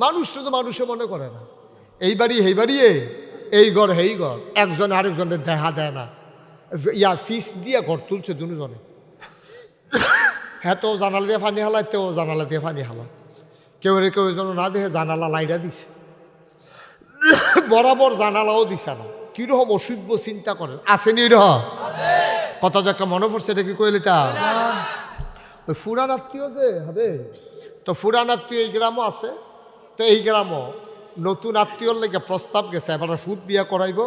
মানুষ তো মানুষে মনে করে না, এই বাড়ি এই বাড়ি, এই ঘর এই ঘর, একজন আরেকজনের দেখা দেয় না। ফিস দিয়ে ঘর তুলছে দুজনে, হ্যাঁ তো জানালা দিয়ে পানি হালায়, তেও জানালা দিয়ে পানি হালায়, কেউ কেউ যেন না দেখে জানালা লাইটা দিছে, বরাবর জানালাও দিছে না। কিরকম অসভ্য চিন্তা করেন, আসেনি রহ কথা তো একটা মনে পড়ছে, এটা কি কইলি তা ওই ফুরান আত্মীয় যে হবে, তো ফুরান আত্মীয় এই গ্রামও আছে। তো এই গ্রামও নতুন আত্মীয়র লেগে প্রস্তাব গেছে, এবার ফুট বিয়া করাইব।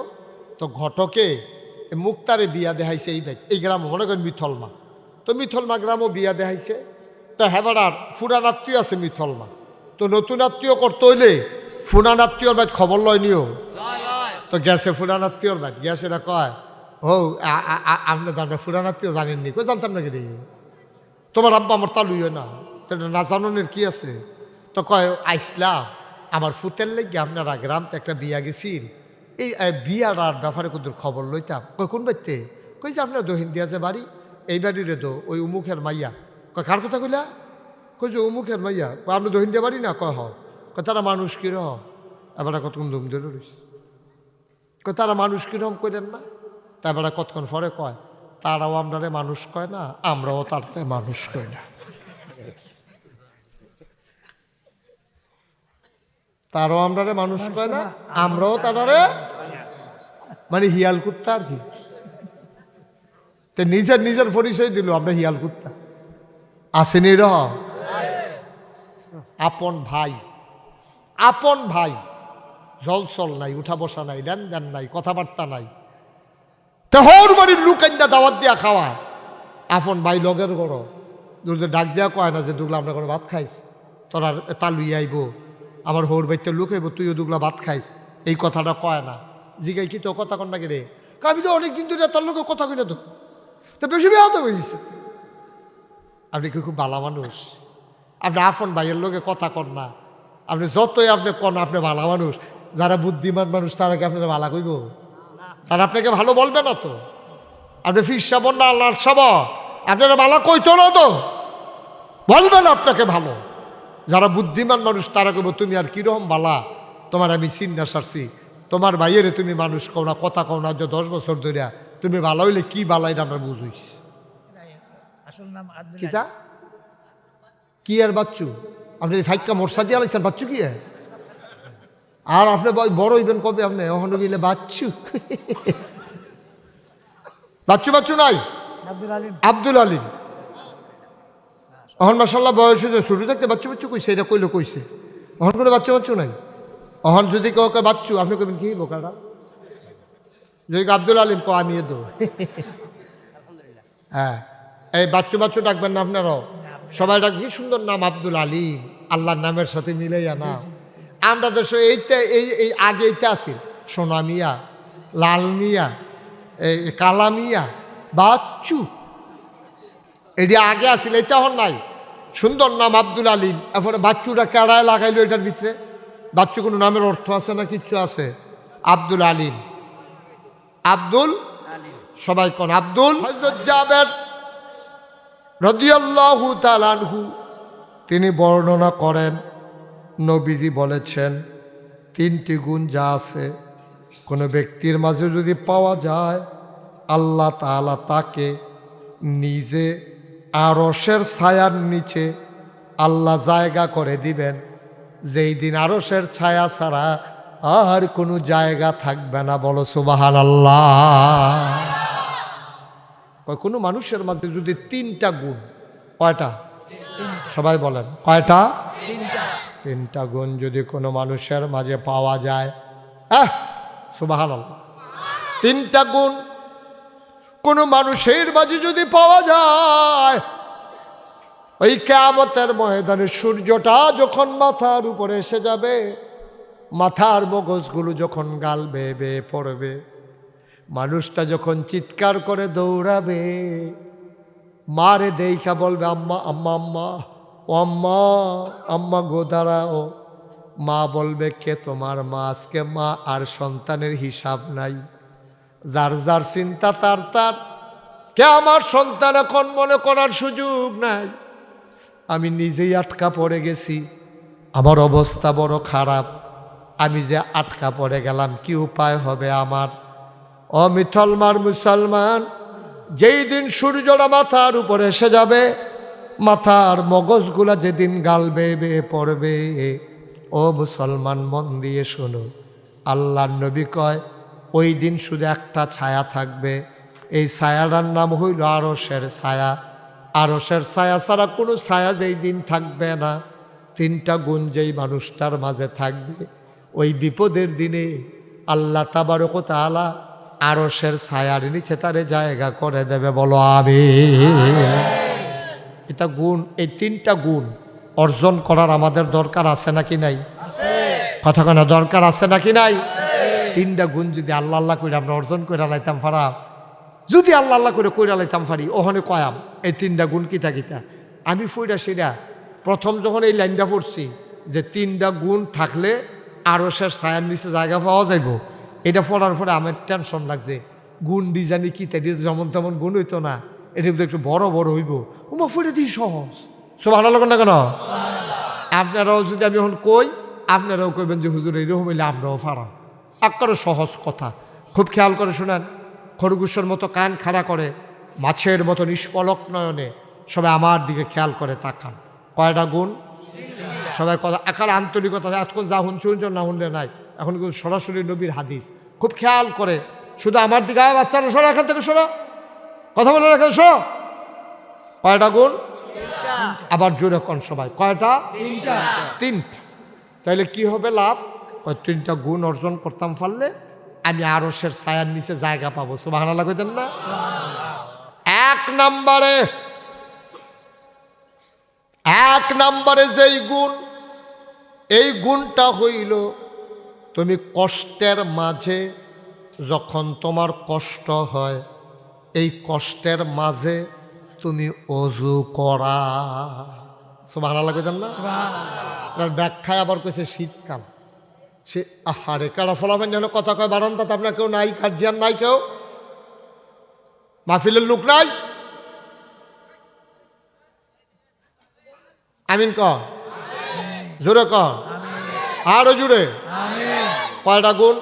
তো ঘটকে মুক্তারে বিয়া দেখাইছে এই গ্রামও, মনে করেন মিথলমা। তো মিথলমা গ্রামও বিয়া দেখাইছে। তো হেবারার ফুরান আত্মীয় আছে মিথলমা। তো নতুন আত্মীয় করতে হইলে ফুরান আত্মীয়র বাইত খবর লয় নিও। তো গেছে ফুরান আত্মীয়র বাইত, গেছে না কয় ও আপনার ফুরান আত্মীয় জানেননি, কই জানতাম নাকি রে, তোমার আব্বা আমার তালুই না, না জানানোর কি আছে। তো কয় আইসলাম আমার ফুতের লেগে আপনারা গ্রাম একটা বিয়া গেছিল, এই বিয়ার ব্যাপারে কোন খবর লইতাম। কই কোন বাড়িতে, কই যে আপনার দহিন দিয়া যে বাড়ি, এই বাড়িরে তো ওই উমুখের মাইয়া। কয় কার কথা কইলা, কই যে উমুখের মাইয়া। আপনি দহিন দিয়া বাড়ি না, কয় হয়। কয় তারা মানুষ কিরম, এবার কতক্ষণ ধুম ধরে রইস, কয় তারা মানুষ কিরম করেন না। তারপরে কতক্ষণ পরে কয় তারাও আপনারে মানুষ কয় না, আমরাও তারপরে মানুষ কয় না। তারও আমরারে মানুষ কয় না, আমরাও তারারে, মানে হিয়াল কুত্তা আর কি। তো নিজের নিজের পরিচয় দিল, আমরা হিয়াল কুত্তা। আসেনি রহ আপন ভাই, আপন ভাই জলচল নাই, উঠা বসা নাই, লেনদেন নাই, কথাবার্তা নাই। তোর বাড়ির লুকাইন্দা দাওয়াত দিয়া খাওয়া, আপন ভাই লগের গড় দুর্গে ডাক দেওয়া কয় না যে দুগলা আমরা করে ভাত খাইস, তোরা তালুই আইব, আমার হোর বাইতে লুকাইব, তুইও দুগলা ভাত খাইস, এই কথাটা কয় না। জিগাই কি তো কথা কন না কে রে, আমি তো অনেকদিন ধরে তার লোকে কথা কই না, তো বেশি বেয়া তো হয়েছে। আপনি কি খুব ভালো মানুষ, আপনি আপন ভাইয়ের লোকে কথা কন না, আপনি যতই আপনি কন আপনি ভালো মানুষ। যারা বুদ্ধিমান মানুষ তারা কি আপনারা ভালো কইব, তারা আপনাকে ভালো বলবে না তো। আপনি ফির সাবন না আল্লাহর সব, আপনারা ভালো কইতো না তো, বলবেন আপনাকে ভালো। যারা বুদ্ধিমান মানুষ তারা কইব তুমি আর কিরকম বালা, তোমার আমি চিন্তা সারছি, তোমার ভাইয়েরে তুমি মানুষ কও না, কথা কও না, যে 10 বছর ধরিয়া তুমি ভালো হইলে কি বালা এটা আমরা বুঝুইস। কিটা কি আর বাচ্চু, আপনি ফাইকা মোরসা দিয়ে আলাইছেন, বাচ্চু কি আর আপনি বড় হইবেন কবে, আপনি ওখানে গেলে বাচ্চু বাচ্চু বাচ্চু নাই, আব্দুল আলিম অহন মাসাল্লাহ বয়স হয়েছে, শুরু থাকতে বাচ্চু বাচ্চু কইছে, এটা কইলে কইছে, অহন করে বাচ্চু বাচ্চু নাই। অহন যদি কেউ বাচ্চু আপনি কইবেন কি বোকাটা, যদি আব্দুল আলিম কো আমি এ দো হ্যাঁ, এই বাচ্চু বাচ্চু ডাকবেন না আপনারাও, সবাই ডাক, কি সুন্দর নাম আব্দুল আলিম, আল্লাহর নামের সাথে মিলাইয়া নাম। আমরা দেশে এইটা এই আগে এইটা আছি, সোনা মিয়া, লাল মিয়া, এই কালা মিয়া, বাচ্চু, এটি আগে আসিল, এটা হন নাই। সুন্দর নাম আব্দুল আলিম, এরপরে বাচ্চুটা কেড়ায় লাগাইলো এটার ভিতরে, বাচ্চু কোনো নামের অর্থ আছে না, কিচ্ছু আছে। আব্দুল আলিম, আব্দুল সবাই কোন আব্দুল। হযরত জাবের রাদিয়াল্লাহু তাআলা আনহু তিনি বর্ণনা করেন, নবীজি বলেছেন 3টি গুণ যা আছে কোনো ব্যক্তির মাঝে যদি পাওয়া যায়, আল্লাহ তাআলা তাকে নিজে আরশের ছায়ার নিচে আল্লাহ জায়গা করে দিবেন, যেই দিন আরশের ছায়া ছাড়া আর কোনো জায়গা থাকবে না। বলো সুবহানাল্লাহ। কোনো মানুষের মাঝে যদি 3টা গুণ, কয়টা সবাই বলেন, কয়টা? 3টা গুণ যদি কোনো মানুষের মাঝে পাওয়া যায়, সুবহানাল্লাহ, 3টা গুণ কোনো মানুষের মাঝে যদি পাওয়া যায়, ওই কিয়ামতের ময়দানে সূর্যটা যখন মাথার উপরে এসে যাবে, মাথার মগজগুলো যখন গাল বেয়ে বেয়ে পড়বে, মানুষটা যখন চিৎকার করে দৌড়াবে, মারে দেইখা বলবে আম্মা আম্মা আম্মা, ও আম্মা আম্মা গো দাঁড়াও। মা বলবে কে তোমার মা? আজকে মা আর সন্তানের হিসাব নাই, যার যার চিন্তা তার তার। কে আমার সন্তান এখন মনে করার সুযোগ নাই, আমি নিজেই আটকা পড়ে গেছি, আমার অবস্থা বড় খারাপ, আমি যে আটকা পড়ে গেলাম, কি উপায় হবে আমার? মুসলমান, যেই দিন সূর্যটা মাথার উপরে এসে যাবে, মাথার মগজগুলা যেদিন গাল বেয়ে বেয়ে পড়বে, ও মুসলমান মন দিয়ে শোনো, আল্লাহর নবী কয় ওই দিন শুধু একটা ছায়া থাকবে, এই ছায়াটার নাম হইল আরশের ছায়া। আরশের ছায়া ছাড়া কোনো ছায়া যেই দিন থাকবে না। তিনটা গুণ যেই মানুষটার মাঝে থাকবে, ওই বিপদের দিনে আল্লাহ তাবারক ওয়া তাআলা আরশের ছায়ার নিচে তারে জায়গা করে দেবে। বলো আমিন। এটা গুণ, এই তিনটা গুণ অর্জন করার আমাদের দরকার আছে নাকি নাই? কথা কেন দরকার আছে নাকি নাই? তিনটা গুণ যদি আল্লাহ আল্লাহ করে আমরা অর্জন করে লাইতাম পারা, যদি আল্লাহ আল্লাহ করে কইরা লাইতাম পারি, ওখানে কয়াম এই তিনটা গুণ কিতা কিতা। আমি ফইরা সেটা প্রথম যখন এই লাইনটা পড়ছি যে তিনটা গুণ থাকলে আরশের ছায়ার নিচে জায়গা পাওয়া যাইব, এটা পড়ার পরে আমার টেনশন লাগছে, গুণ ডিজাইনি কিতা দিয়ে যেমন তেমন গুণ হইতো না, এটা কিন্তু একটু বড় বড় হইব। ওমা ফইরা দিই সহজ, সব ভালো লাগেন না কেন? আপনারাও যদি আমি এখন কই, আপনারাও কইবেন যে হুজুর এইরকম হইলে আমরাও পারা। একেবারে সহজ কথা, খুব খেয়াল করে শোনেন। খরগোশের মতো কান খাড়া করে, মাছের মতো নিষ্পলক নয়নে সবাই আমার দিকে খেয়াল করে তাকান। কয়টা গুণ? সবাই কথা একার আন্তরিকতা, এতক্ষণ যা শুনছে না শুনলে নাই, এখন কিন্তু সরাসরি নবীর হাদিস। খুব খেয়াল করে শুধু আমার দিকে, বাচ্চারা সরা এখান থেকে, সরা, কথা বলে রাখেন, সো। কয়টা গুণ? আবার জোরে কোন সবাই, কয়টা? তিনটা। তাইলে কি হবে লাভ? ওই তিনটা গুণ অর্জন করতাম পারলে আমি আরশের ছায়ার নিচে জায়গা পাবো। সুবহানাল্লাহ কইতেন না? এক নম্বরে যেই গুণ, এই গুণটা হইল তুমি কষ্টের মাঝে যখন তোমার কষ্ট হয়, এই কষ্টের মাঝে তুমি অজু করা। সুবহানাল্লাহ কইতেন না? ব্যাখ্যায় আবার কইছে শীতকাল। সে আহারে কারা ফলাফেন যেন কথা কয় বারান্দাতে, আপনার কেউ নাই, কাজিয়ান নাই, কেউ মাহফিলের লোক নাই? আমিন ক, জোরে ক, আরো জোরে। কয়টা গুণ?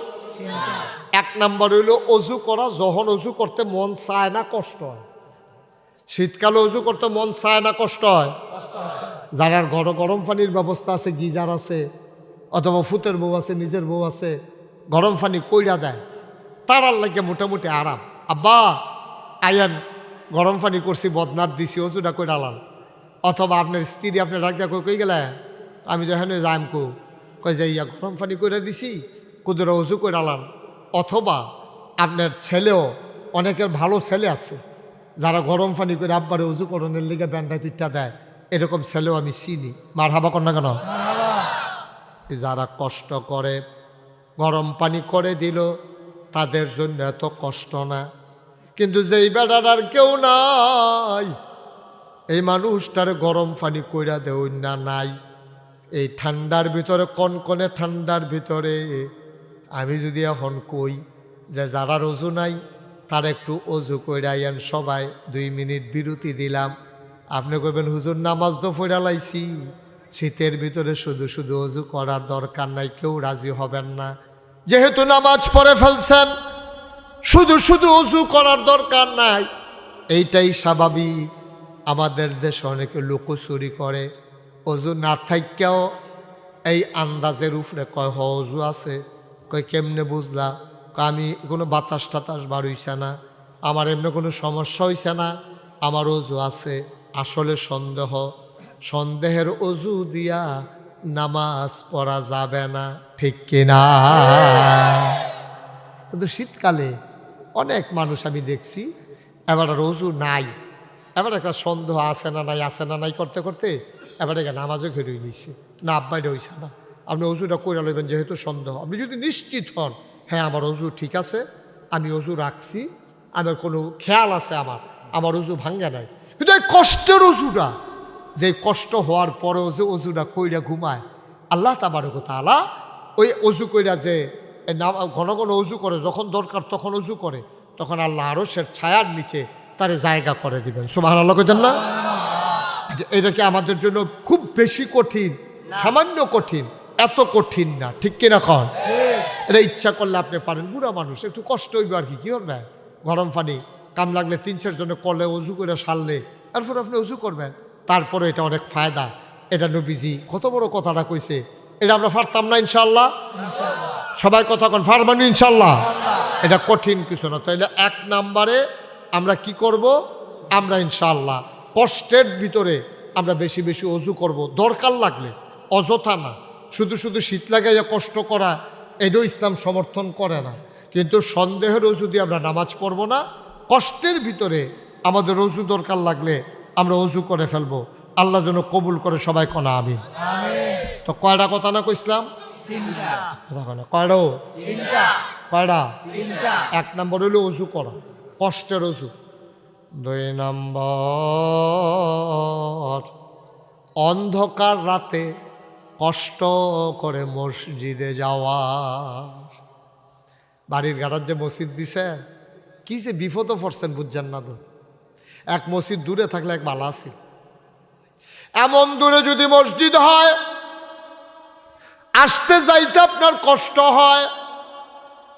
এক নম্বর হইল অজু করা, যখন অজু করতে মন চায় না, কষ্ট হয়। শীতকালে অজু করতে মন চায় না, কষ্ট হয়। যারা গরম পানির ব্যবস্থা আছে, গিজার আছে, অথবা ফুতের বউ আছে, নিজের বউ আছে, গরম পানি কইরা দেয়, তারার লাগে মোটামুটি আরাম। আব্বা আয়ান গরম পানি করছি, বদনাথ দিছি, অজুটা কই ডালাম। অথবা আপনার স্ত্রী আপনার ডাক দেয়, কই গেলে? আমি যখন যাইম কই যে ইয়া গরম পানি করে দিছি, কুদুরা অজু করে ডালাম। অথবা আপনার ছেলেও, অনেকের ভালো ছেলে আছে যারা গরম পানি করে আব্বারে অজু করণের লিগে ব্যান্ডা পিঠা দেয়, এরকম ছেলেও আমি চিনি। মার হাবা কর না কেন? যারা কষ্ট করে, গরম পানি করে দিল, তাদের জন্য এত কষ্ট না। কিন্তু যেই বেটার আর কেউ নাই, এই মানুষটার গরম পানি কইরা দেও না নাই, এই ঠান্ডার ভিতরে, কনকনে ঠান্ডার ভিতরে আমি যদি এখন কই যে যারা অজু নাই তার একটু অজু কইরাইয়েন, সবাই 2 মিনিট বিরতি দিলাম, আপনি কইবেন হুজুর নামাজ তো পড়া লাইছি, শীতের ভিতরে শুধু শুধু অজু করার দরকার নাই, কেউ রাজি হবেন না। যেহেতু নামাজ পড়ে ফেলছেন, শুধু শুধু অজু করার দরকার নাই, এইটাই স্বাভাবিক। আমাদের দেশে অনেকে লুকোচুরি করে, অজু না থাকলেও এই আন্দাজের উপরে কয় অজু আছে। কয় কেমনে বুঝলা? আমি কোনো বাতাস টাতাস বার হইছে না, আমার এমনি কোনো সমস্যা হইছে না, আমার অজু আছে। আসলে সন্দেহ, সন্দেহের অজু দিয়া নামাজ পড়া যাবে না, ঠিক কিনা? কিন্তু শীতকালে অনেক মানুষ আমি দেখছি এবার অজু নাই, এবার একটা সন্দেহ আছে না নাই, আছে না নাই করতে করতে এবার এখানে নামাজও ঘেরে নিচ্ছে না, আব্বাইটা হইছে না। আপনি অজুটা করে লইবেন, যেহেতু সন্দেহ। আপনি যদি নিশ্চিত হন হ্যাঁ আমার অজু ঠিক আছে, আমি অজু রাখছি, আমার কোনো খেয়াল আছে, আমার অজু ভাঙ্গে নাই। কিন্তু এই কষ্টের অজুটা, যে কষ্ট হওয়ার পরেও যে অজুটা কইরা ঘুমায়, আল্লাহ তাবারক ওয়া তাআলা ওই অজু কইরা যে ঘন ঘন অজু করে, যখন দরকার তখন অজু করে, তখন আল্লাহ আরশের ছায়ার নিচে তারে জায়গা করে দিবেন। সুবহানাল্লাহ কইতেন না? এটা কি আমাদের জন্য খুব বেশি কঠিন সামান্য কঠিন, এত কঠিন না, ঠিক কিনা কন? এটা ইচ্ছা করলে আপনি পারেন। বুড়া মানুষ একটু কষ্ট হইবে আর কি, কি করবে? গরম পানি কাম লাগলে 3-4 জনে কলে অজু করে সারলে তারপর আপনি অজু করবেন। তারপরে এটা অনেক ফায়দা। এটা নবীজি কত বড় কথাটা কইছে, এটা আমরা পারতাম না ইনশাআল্লাহ? সবাই কথা কন, পারবানি ইনশাআল্লাহ? এটা কঠিন কিছু না। তাইলে 1 নম্বরে আমরা কি করব? আমরা ইনশাআল্লাহ কষ্টের ভিতরে আমরা বেশি বেশি অজু করব, দরকার লাগলে, অযথা না। শুধু শুধু শীত লাগাইয়া কষ্ট করা, এটাও ইসলাম সমর্থন করে না। কিন্তু সন্দেহের অজু দিয়ে আমরা নামাজ পড়ব না। কষ্টের ভিতরে আমাদের অজু দরকার লাগলে আমরা অজু করে ফেলবো। আল্লাহ যেন কবুল করে, সবাই কনা আমিন। তো কয়টা কথা না কইসলাম? কয়টা? 1 নম্বর হইল অজু করা, কষ্টের অজু। 2 নম্বর অন্ধকার রাতে কষ্ট করে মসজিদে যাওয়া। বাড়ির গাড়ার যে মসজিদ দিছে, কি যে বিপদও পড়ছেন বুঝছেন না তো। এক মসজিদ দূরে থাকলে এক ভালো আছে, এমন দূরে যদি মসজিদ হয় আসতে যাইতে আপনার কষ্ট হয়,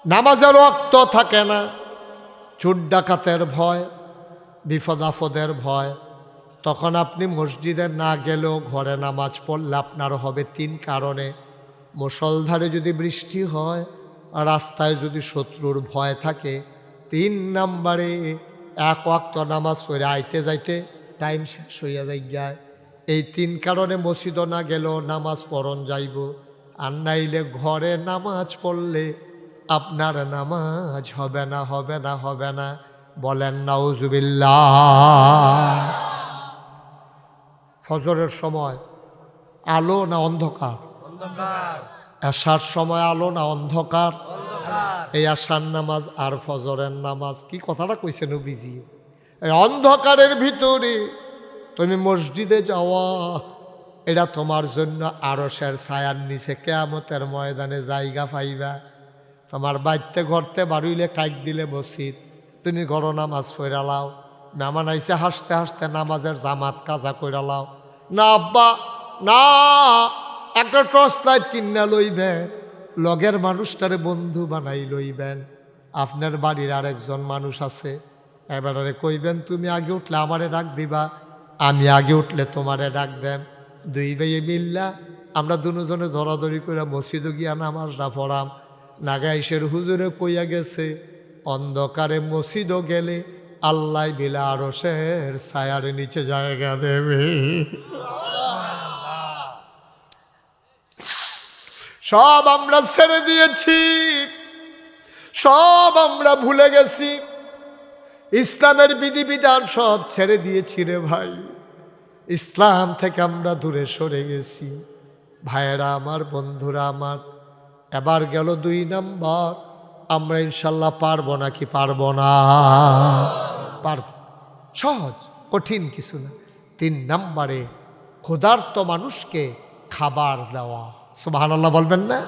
নামাজের ওয়াক্ত থাকে না, চোর ডাকাতের ভয়, বিপদ আপদের ভয়, তখন আপনি মসজিদে না গেলেও ঘরে নামাজ পড়লে আপনার হবে 3 কারণে। মুষলধারে যদি বৃষ্টি হয়, আর রাস্তায় যদি শত্রুর ভয় থাকে। 3 নম্বরে 1 ওয়াক্ত নামাজ পড়ে আইতে যাইতে টাইম শেষ হইয়া যায়। এই 3 কারণে মসজিদও না গেলেও নামাজ পড়ন যাইব। আর নাইলে ঘরে নামাজ পড়লে আপনার নামাজ হবে না, হবে না, হবে না। বলেন নাউজুবিল্লাহ। ফজরের সময় আলো না অন্ধকার? এশার সময় আলো না অন্ধকার? এই আশার নামাজ আর ফজরের নামাজ, কি কথাটা কইছে নবীজি। এই অন্ধকারের ভিতরে তুমি মসজিদে যাওয়া, এটা তোমার জন্য আরশের ছায়ার নিচে কিয়ামতের ময়দানে জায়গা পাইবা। তোমার বাইতে ঘরতে বাড়িলে কাইক দিলে মসজিদ, তুমি ঘর নামাজ পড়া লাও। মেহমান আইসে হাসতে হাসতে নামাজের জামাত কাজা কইরা লাও। না আব্বা না, একটা টর্চ লাইট কিনা লইবেন, লগের মানুষটারে বন্ধু বানাই লইবেন। আপনার বাড়ির আরেকজন মানুষ আছে, এবারে কইবেন তুমি আগে উঠলে আমারে ডাক দিবা, আমি আগে উঠলে তোমারে ডাক দেন। 2 ভাইয়ে মিল্লা আমরা দুজনে ধরাধরি করে মসজিদে গিয়া নামাজটা পড়াম। নাগাইশের হুজুরে কইয়া গেছে, অন্ধকারে মসজিদও গেলে আল্লাহ বিলা আরশের ছায়ার নিচে জায়গা দেবে। সব আমরা ছেড়ে দিয়েছি, সব আমরা ভুলে গেছি, ইসলামের বিধিবিধান সব ছেড়ে দিয়েছি রে ভাই। ইসলাম থেকে আমরা দূরে সরে গেছি। ভাইয়েরা আমার, বন্ধুরা আমার, এবার গেল 2 নম্বর। আমরা ইনশাল্লাহ পারবো নাকি পারবো না? পারব, সহজ, কঠিন কিছু না। 3 নম্বরে ক্ষুধার্ত মানুষকে খাবার দেওয়া। সুবহানাল্লাহ বলবেন না?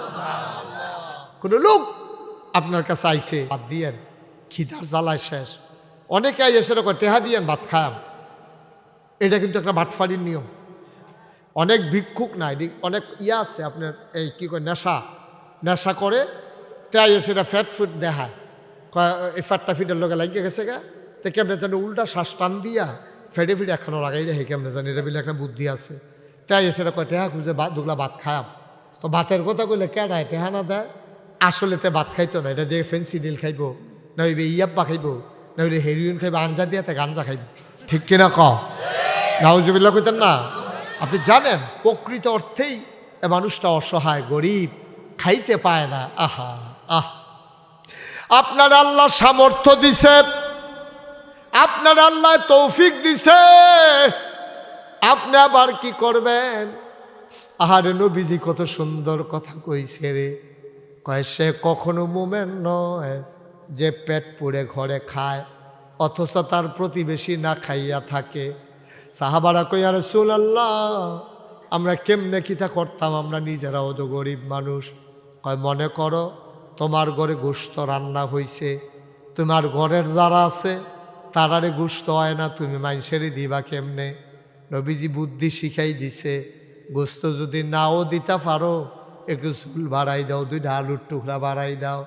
কোনো লোক আপনার কাছে আইসে, ভাত দিয়েন, খিদার জ্বালায় শেষ। অনেকে এসে করে টেহা দিয়েন ভাত খাম, এটা কিন্তু একটা বাটফারির নিয়ম। অনেক ভিক্ষুক নাই, অনেক ইয়া আছে আপনার, এই কী করে নেশা করে, তাই সেটা ফ্যাট ফুট দেখায়, এই ফ্যাটটা ফিটের লোকে লাগিয়ে গেছে গা, তো কেমনে জানি উল্টা শ্বাস টান দিয়া ফেটে ফিটে এখনও লাগাই রে, হে কেমনে জানি, এটা বলে একটা বুদ্ধি আছে। তাই সেটা কয় টেহা খুঁজে দুগলা ভাত খায়াম। তো ভাতের কথা কইলে কেডায় টেহা না দেয়, আসলে তে ভাত খাইতো না, এটা দিয়ে ফেন্সিডিল খাইব, না হইবে ইয়াব্বা খাইব, না হইলে হেরোইন খাইব, আঞ্জা দিয়ে তে গাঞ্জা খাইব। ঠিক কিনা ক? নাউজুবিল্লাহ কইতেন না? আপনি জানেন প্রকৃত অর্থেই এ মানুষটা অসহায়, গরিব, খাইতে পায় না। আহা আহ, আপনার আল্লাহ সামর্থ্য দিছে, আপনার আল্লাহ তৌফিক দিছে, আপনি আবার কি করবেন? আহারে নবীজি কত সুন্দর কথা কইছে রে, কয় সে কখনো মোমেন নয় যে পেট পুড়ে ঘরে খায় অথচ তার প্রতিবেশী না খাইয়া থাকে। সাহাবারা কইয়া রাসূলুল্লাহ আমরা কেমনে কিতা করতাম, আমরা নিজেরাও তো গরিব মানুষ। কয় মনে করো তোমার ঘরে গোশত রান্না হইছে, তোমার ঘরের যারা আছে তারারে গোশত হয় না, তুমি মানুষেরই দিবা কেমনে? নবীজি বুদ্ধি শিখাই দিছে, গোস্ত যদি নাও দিতে পারো একটু ঝুল বাড়াই দাও, 2টা আলুর টুকরা বাড়াই দাও।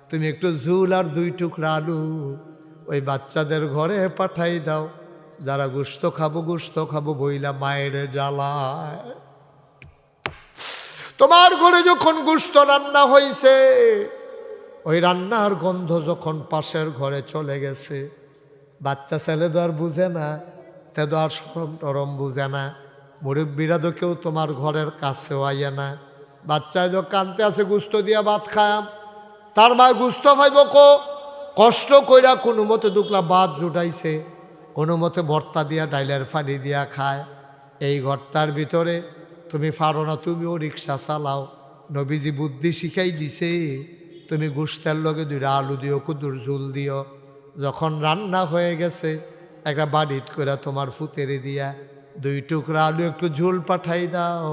তুমি একটু ঝুল আর 2 টুকরা আলু ওই বাচ্চাদের ঘরে পাঠাই দাও। যারা গোস্ত খাবো বইলা মায়ের জ্বালায়। তোমার ঘরে যখন গোস্ত রান্না হয়েছে, ওই রান্নার গন্ধ যখন পাশের ঘরে চলে গেছে, বাচ্চা ছেলে তো আর বুঝে না, তে তো আর সরম টরম বুঝে না, মুরব্বীরা তো কেউ তোমার ঘরের কাছেও আইয়া না। বাচ্চায় তো কানতে আছে গোস্ত দিয়া ভাত খায়াম, তার মা গোস্ত খাইব কষ্ট কইরা কোনো মতে দুকলা ভাত জুটাইছে, কোনো মতে ভর্তা দিয়া ডাইলের ফানি দিয়া খায়। এই ঘরটার ভিতরে তুমি পারো না, তুমিও রিক্সা চালাও, নবীজি বুদ্ধি শিখাই দিছে, তুমি গোস্তের লগে 2টা আলু দিও, কুদুর ঝুল দিও। যখন রান্না হয়ে গেছে একটা বাড়িত করে তোমার ফুতেরে দিয়া 2 টুকরা আলু একটু ঝুল পাঠাই দাও,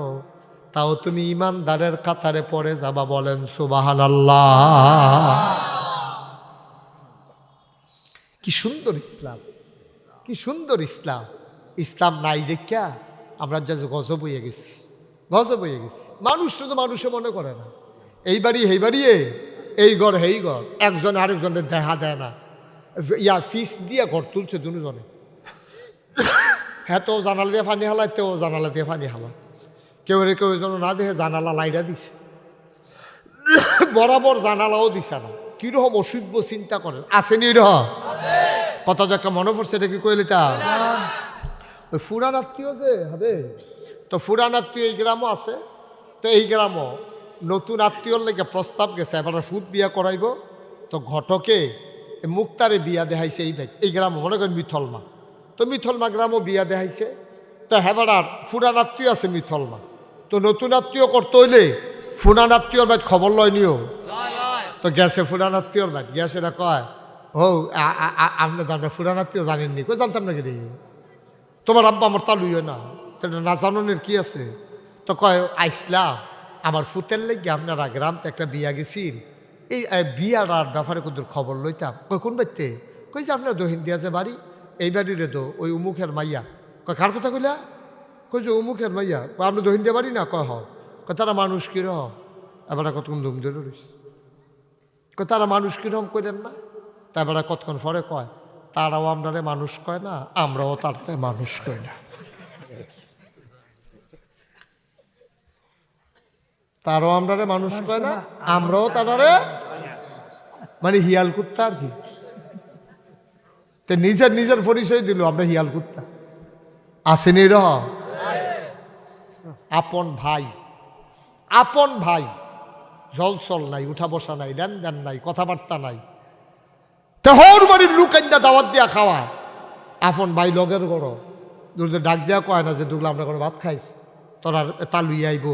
তাও তুমি ইমানদারের কাতারে পড়ে যাবা। বলেন সুবহানাল্লাহ। কি সুন্দর ইসলাম, কি সুন্দর ইসলাম। ইসলাম নাই দেখা আমরা যা গজব হয়ে গেছি, গজব হয়ে গেছি। মানুষ তো মানুষে মনে করে না, এই বাড়ি এই বাড়িয়ে, এই ঘর হেই ঘর, একজন আরেকজনের দেখা দেয় না। ফিস দিয়ে ঘর তুলছে দুজনে, হ্যাঁ তো জানালা দিয়ে পানি হালায়, তেও জানালা দিয়ে পানি হালায়, কেউ যেন না দেখে জানালা লাইটা দিছে, বরাবর জানালাও দিছে না। কিরকম অসভ্য চিন্তা করেন, আসেনি এরকম কথা? তো একটা মনে পড়ছে, এটা কি কইলে তা ওই ফুরান আত্মীয় যে হবে, তো ফুরান আত্মীয় এই গ্রামও আছে। তো এই গ্রামও নতুন আত্মীয়র লেগে প্রস্তাব গেছে, এবার ফুট বিয়া করাইব। তো ঘটকে মুক্তারে বিয়া দেখাইছে এই গ্রামও, মনে করেন মিথলমা। তো মিথলমা গ্রামও বিয়া দেখাইছে। তো হেবার ফুরান আত্মীয় আছে মিথলমা, তো নতুন আত্মীয় করতে হইলে ফুরান আত্মীয়র বাইত খবর লয় নিও। তো গেছে ফুরান আত্মীয়র বাইত, গেছে এটা কয়, ও আপনার ফুরান আত্মীয় জানেননি? কই জানতাম না কি, তোমার আব্বা আমার তালুই না, না জাননের কি আছে? তো কয় আইসলাম আমার ফুতের লেগে আপনারা গ্রামতে একটা বিয়া গেছিল, এই বিয়ার ব্যাপারে কত খবর লইতাম। কই কোন বাড়িতে? কই যে আপনার দহিন দিয়া যে বাড়ি, এই বাড়িরে তো ওই উমুখের মাইয়া। কয় কার কথা কইলা? কই যে উমুখের মাইয়া। আপনি দহিন দিয়া বাড়ি না? কয় হ। কয় তারা মানুষ কিরম? এবার কতক্ষণ ধুম ধরে রইস। কয় তারা মানুষ কিরম করেন না? তারপরে কতক্ষণ পরে কয়, তারাও আমরারে মানুষ কয় না, আমরাও তারারে মানুষ কয় না। তারাও আমরারে মানুষ কয় না, আমরাও তারারে, মানে হিয়াল কুত্তা আর কি। তো নিজের পরিচয় দিল, আমরা হিয়াল কুত্তা। আসেনি রহ আপন ভাই, আপন ভাই, জলচল নাই, উঠা বসা নাই, লেনদেন নাই, কথাবার্তা নাই, তেহর বাড়ির লুকাইন্দা দাওয়াত দিয়া খাওয়া। আপন ভাই লগের গড় ডাক দেওয়া কয় না যে দুগলা আমরা কোনো ভাত খাইস, তোরা তা লুই আইব,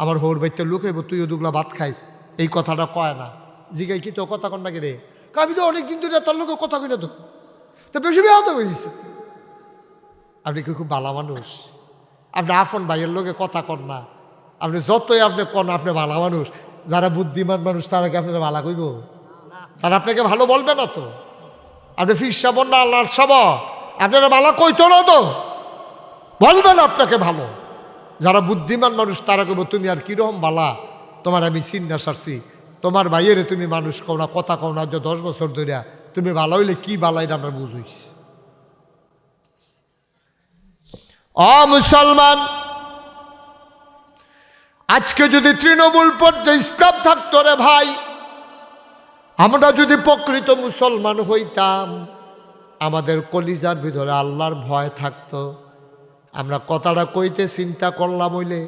আমার হোর বাইতে লুক আইব, তুইও দুগলা ভাত খাইস, এই কথাটা কয় না। জিগাই কি তো কথা কন না কে রে? আমি তো অনেকদিন ধরে তার লোকের কথা কই না, তো বেশি বেহত হয়েছে। আপনি কি খুব ভালো মানুষ? আপনি আপন ভাইয়ের লোকে কথা কন না, আপনি যতই আপনি কন আপনি ভালো মানুষ। যারা বুদ্ধিমান মানুষ তারা কি আপনারা ভালো কইব? তারা আপনাকে ভালো বলবে না তো। আপনি ফিরসা বন্যা আল্লাহর সব আপনারা ভালো কইতো না তো, বলবেন আপনাকে ভালো। যারা বুদ্ধিমান মানুষ তারা কইব তুমি আর কিরকম বালা, তোমার আমি চিন্তা সারছি, তোমার ভাইয়েরে তুমি মানুষ কও না, কথা কও না, যে 10 বছর ধরিয়া তুমি ভালো হইলে কি বালা এটা আমরা বুঝইস। মুসলমান, আজকে যদি তৃণমূল পর্যায়ে ইসলাম থাকতো রে ভাই, আমরা যদি প্রকৃত মুসলমান হইতাম, আমাদের কলিজার ভিতরে আল্লাহর ভয় থাকতো। আমরা কথাটা কইতে চিন্তা করলাম হইলে,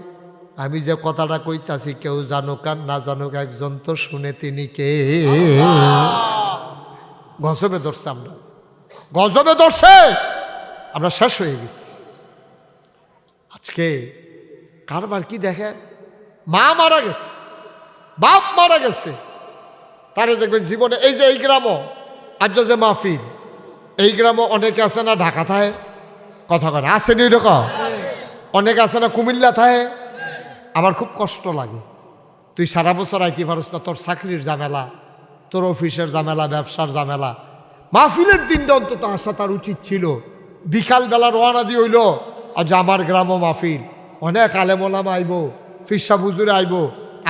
আমি যে কথাটা কইতাছি কেউ জানুক আর না জানুক, একজন তো শুনে, তিনি কে? গজবে ধরছে, আমরা গজবে ধরছে, আমরা শেষ হয়ে গেছি। আজকে কারবার কি দেখেন, মা মারা গেছে, বাপ মারা গেছে, তারে দেখবেন জীবনে এই যে এই গ্রামও আজ যে মাহফিল, এই গ্রামও অনেকে আছে না ঢাকা থাকে কথা করে, আসেনি এরকম? অনেকে আছে না কুমিল্লা থাকে। আমার খুব কষ্ট লাগে, তুই সারা বছর আইতে পারস না, তোর চাকরির ঝামেলা, তোর অফিসের ঝামেলা, ব্যবসার ঝামেলা, মাহফিলের দিনটা অন্তত আসা তার উচিত ছিল। বিকালবেলা রওনা দিয়ে হইল আজ আমার গ্রামও মাহফিল, অনেক আলেমোলাম আইব, ফিরসা হুজুরে আইব,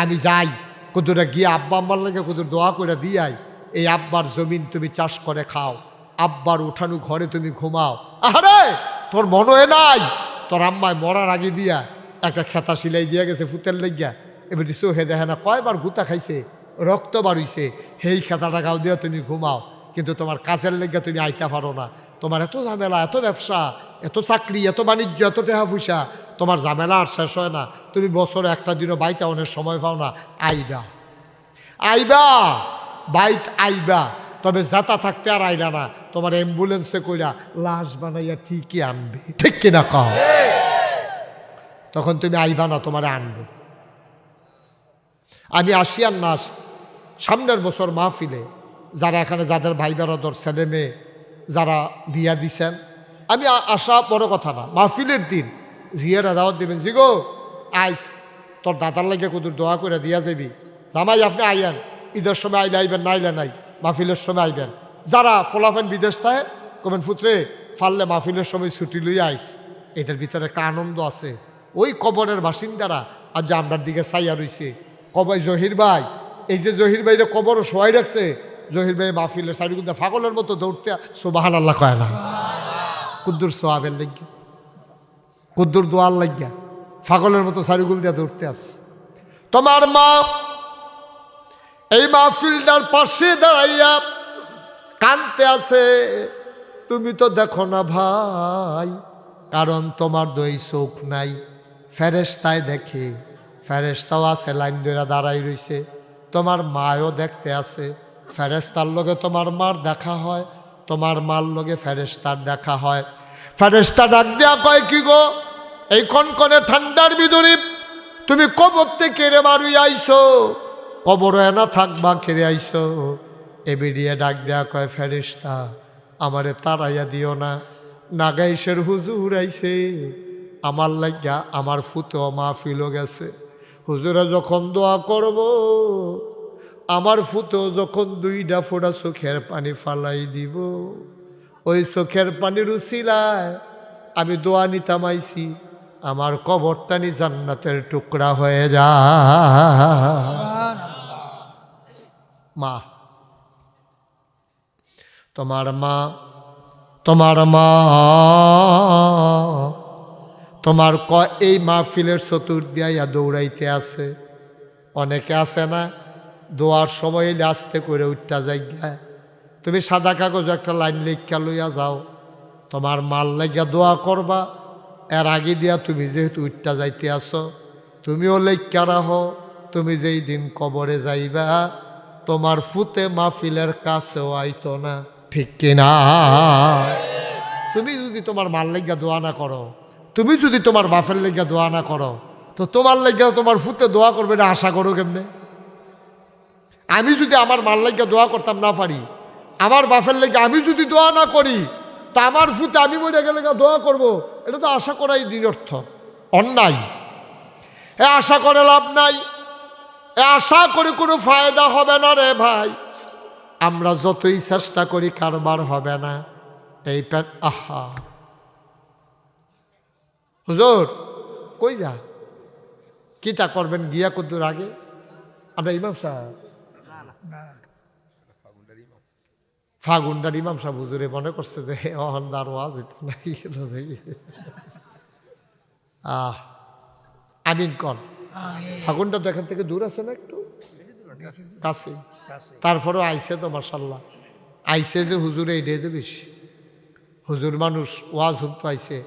আমি যাই কদুরা গিয়ে আব্বা আম্মার লাগে কদুর দোয়া করে দিয়াই এই আব্বার জমিন তুমি চাষ করে খাও, আব্বার উঠানো ঘরে তুমি ঘুমাও। আরে তোর মনে হয় নাই তোর আম্মায় মরার আগে দিয়া একটা খেতা সিলাই দিয়া গেছে ফুতের লেগিয়া, এবার চোখে দেখে না কয়বার গুতা খাইছে, রক্ত বাড়ুইছে, সেই খেতাটা গাও দিয়া তুমি ঘুমাও, কিন্তু তোমার কাজের লেগিয়া তুমি আইতে পারো না। তোমার এত ঝামেলা, এত ব্যবসা, এত চাকরি, এত বাণিজ্য, এত টেহা পয়সা, তোমার ঝামেলা আর শেষ হয় না, তুমি বছরে একটা দিনও বাইতে অনেক সময় পাও না। আইবা আইবা বাইক আইবা, তবে যাতা থাকতে আর আইলা না, তোমার অ্যাম্বুলেন্সে কইরা লাশ বানাইয়া ঠিকই আনবে, ঠিক কিনা কহ? তখন তুমি আইবা না, তোমারে আনবে। আমি আসিয়ার নাস সামনের বছর মাহফিলে যারা এখানে যাদের ভাই বেড়াদর ছেলে মেয়ে যারা বিয়া দিছেন, আমি আসা বড় কথা না, মাহফিলের দিন জিয়ারা দাওয়াত দিবেন, জিগো আইস তোর দাদার লাগে কুদুর দোয়া করে দিয়া যাবি, জামাই আপনি আইয়েন, ঈদের সময় আইলে আইবেন, না আইলে নাই, মাহফিলের সময় আইবেন। যারা ফলাফেন বিদেশ থাকে কবেন পুত্রে ফাললে মাহফিলের সময় ছুটি লইয়া আইস, এটার ভিতরে একটা আনন্দ আছে। ওই কবরের বাসিন্দারা আজ যে আমরার দিকে চাইয়া রইছে, কবাই জহির ভাই, এই যে জহির ভাইরে কবরও শোয়াই রাখছে, জহির ভাই মাহফিলের সাইডে ফাগলের মতো দৌড়তে সুবহান আল্লাহ কয় না, কুদ্দুর সোয়াবের লাগিয়া, কুদ্দুর দোয়ার লাগিয়া ফাগলের মতো সারিগুল দিয়া দৌড়তে আস। তোমার মা এই মাহফিলটার পাশে দাঁড়াইয়া কানতে আছে, তুমি তো দেখো না ভাই, কারণ তোমার দুই চোখ নাই, ফেরেশতায় দেখে, ফেরেশতাও আছে লাইন ধরে দাঁড়াই রইছে, তোমার মায়ও দেখতে আছে, ফেরেশতার লগে তোমার মার দেখা হয়, তোমার মার লগে ফেরেশতার দেখা হয়। ফেরেশতা ডাক দেয়া কয়, কি গো এই কনকনে ঠান্ডার ভিতরে তুমি কবর থেকে রে বাড়ি আইছো, কবর এনা থাকবা কেড়ে আইছো? এ বেরিয়ে ডাক দেয়া কয়, ফেরেশতা আমারে তাড়াইয়া দিও না, নাগাইশের হুজুর আইছে, আমার লাগিয়া আমার ফুতো মাহফিলও গেছে, হুজুরা যখন দোয়া করব আমার ফুতো যখন দুইটা ফোঁটা চোখের পানি ফালাই দিব, ওই চোখের পানির উছিলায় আমি দোয়া নিতাম আইছি, আমার কবরটানি জান্নাতের টুকরা হয়ে যায়। মা তোমার মা, তোমার মা তোমার এই মাহফিলের চতুর্দিয়া দৌড়াইতে আছে। অনেকে আছে না দোয়ার সময় আস্তে করে উঠটা জায়গায়, তুমি সাদা কাগজ একটা লাইন লিখা লইয়া যাও, তোমার মাল লাগিয়া দোয়া করবা, এর আগে দিয়া তুমি যেহেতু উঠটা যাইতে আসো, তুমিও লেখা রাখো, তুমি যেই দিন কবরে যাইবা তোমার ফুতে মাহফিলের কাছেও আইতো না, ঠিক কিনা? তুমি যদি তোমার মাল লাগিয়া দোয়া না করো, তুমি যদি তোমার বাপের লাগিয়া দোয়া না করো, তো তোমার লাগিয়া তোমার ফুতে দোয়া করবে না আশা করো কেমনে? আমি যদি আমার মাল লাগিয়া দোয়া করতাম না পারি, আমার বাপের লেগে আমি যদি দোয়া না করি, তা আমার ফুতে আমি মরে গেলে দোয়া করব, এটা তো আশা করাই নিরর্থ, অন্যায়। এ আশা করে লাভ নাই, এ আশা করে কোনো ফায়দা হবে না রে ভাই। আমরা যতই চেষ্টা করি কারবার হবে না। এই প্যাট আহা হুজুর কই যা কিতা করবেন গিয়া কদ্দুর আগে? আমরা ইমাম সাহেব ফাগুন্ডার ইমাম সাহেব হুজুরে মনে করছে যে অহন্দার ওয়াজ আমিন কন। ফাগুনটা তো এখান থেকে দূর আছে না, একটু কাছে, তারপরেও আইসে তো মাশাল্লাহ, আইসে যে হুজুরে এই ডে বেশি, হুজুর মানুষ ওয়াজ হুনতো আইসে,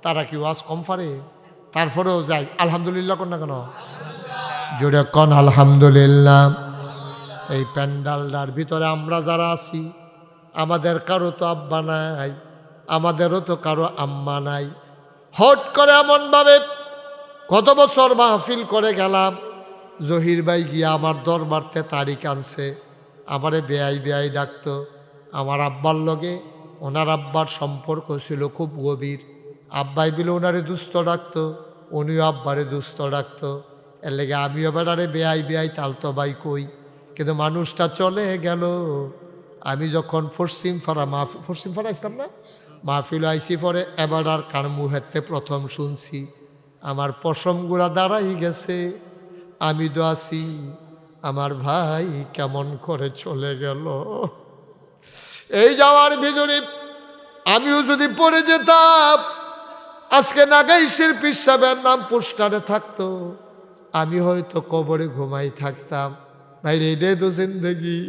তারা কি ওয়াজ কম পারে? তারপরেও যাই আলহামদুলিল্লাহ কন না কেন, জোরে কন আলহামদুলিল্লাহ। এই প্যান্ডালটার ভিতরে আমরা যারা আছি, আমাদের কারো তো আব্বা নাই, আমাদেরও তো কারো আম্মা নাই। হট করে এমনভাবে কত বছর মাহফিল করে গেলাম, জহির ভাই গিয়া আমার দরবারতে তারিখ আনছে, আমারে বেয়াই ডাকতো। আমার আব্বার লগে ওনার আব্বার সম্পর্ক ছিল খুব গভীর, আব্বাই বিলে ওনারে দুস্থ ডাকতো, উনিও আব্বারে দুস্থ ডাকতো। এর লেগে আমিও বেড়ারে বেয়াই তালতো ভাই কই, কিন্তু মানুষটা চলে গেল। আমি যখন পশ্চিম ফাড়া আসতাম না মাহফিল আইসি পরে এবার আর কার মুহেতে প্রথম শুনছি আমার পশমগুলা দাঁড়াই গেছে, আমি তো আছি, আমার ভাই কেমন করে চলে গেল। এই যাওয়ার ভিতরে আমিও যদি পড়ে যেতাম, আজকে নাগাইশের পীর সাহেবের নাম পোস্টারে থাকতো, আমি হয়তো কবরে ঘুমাই থাকতাম। ভাই এটাই তো জিন্দেগি,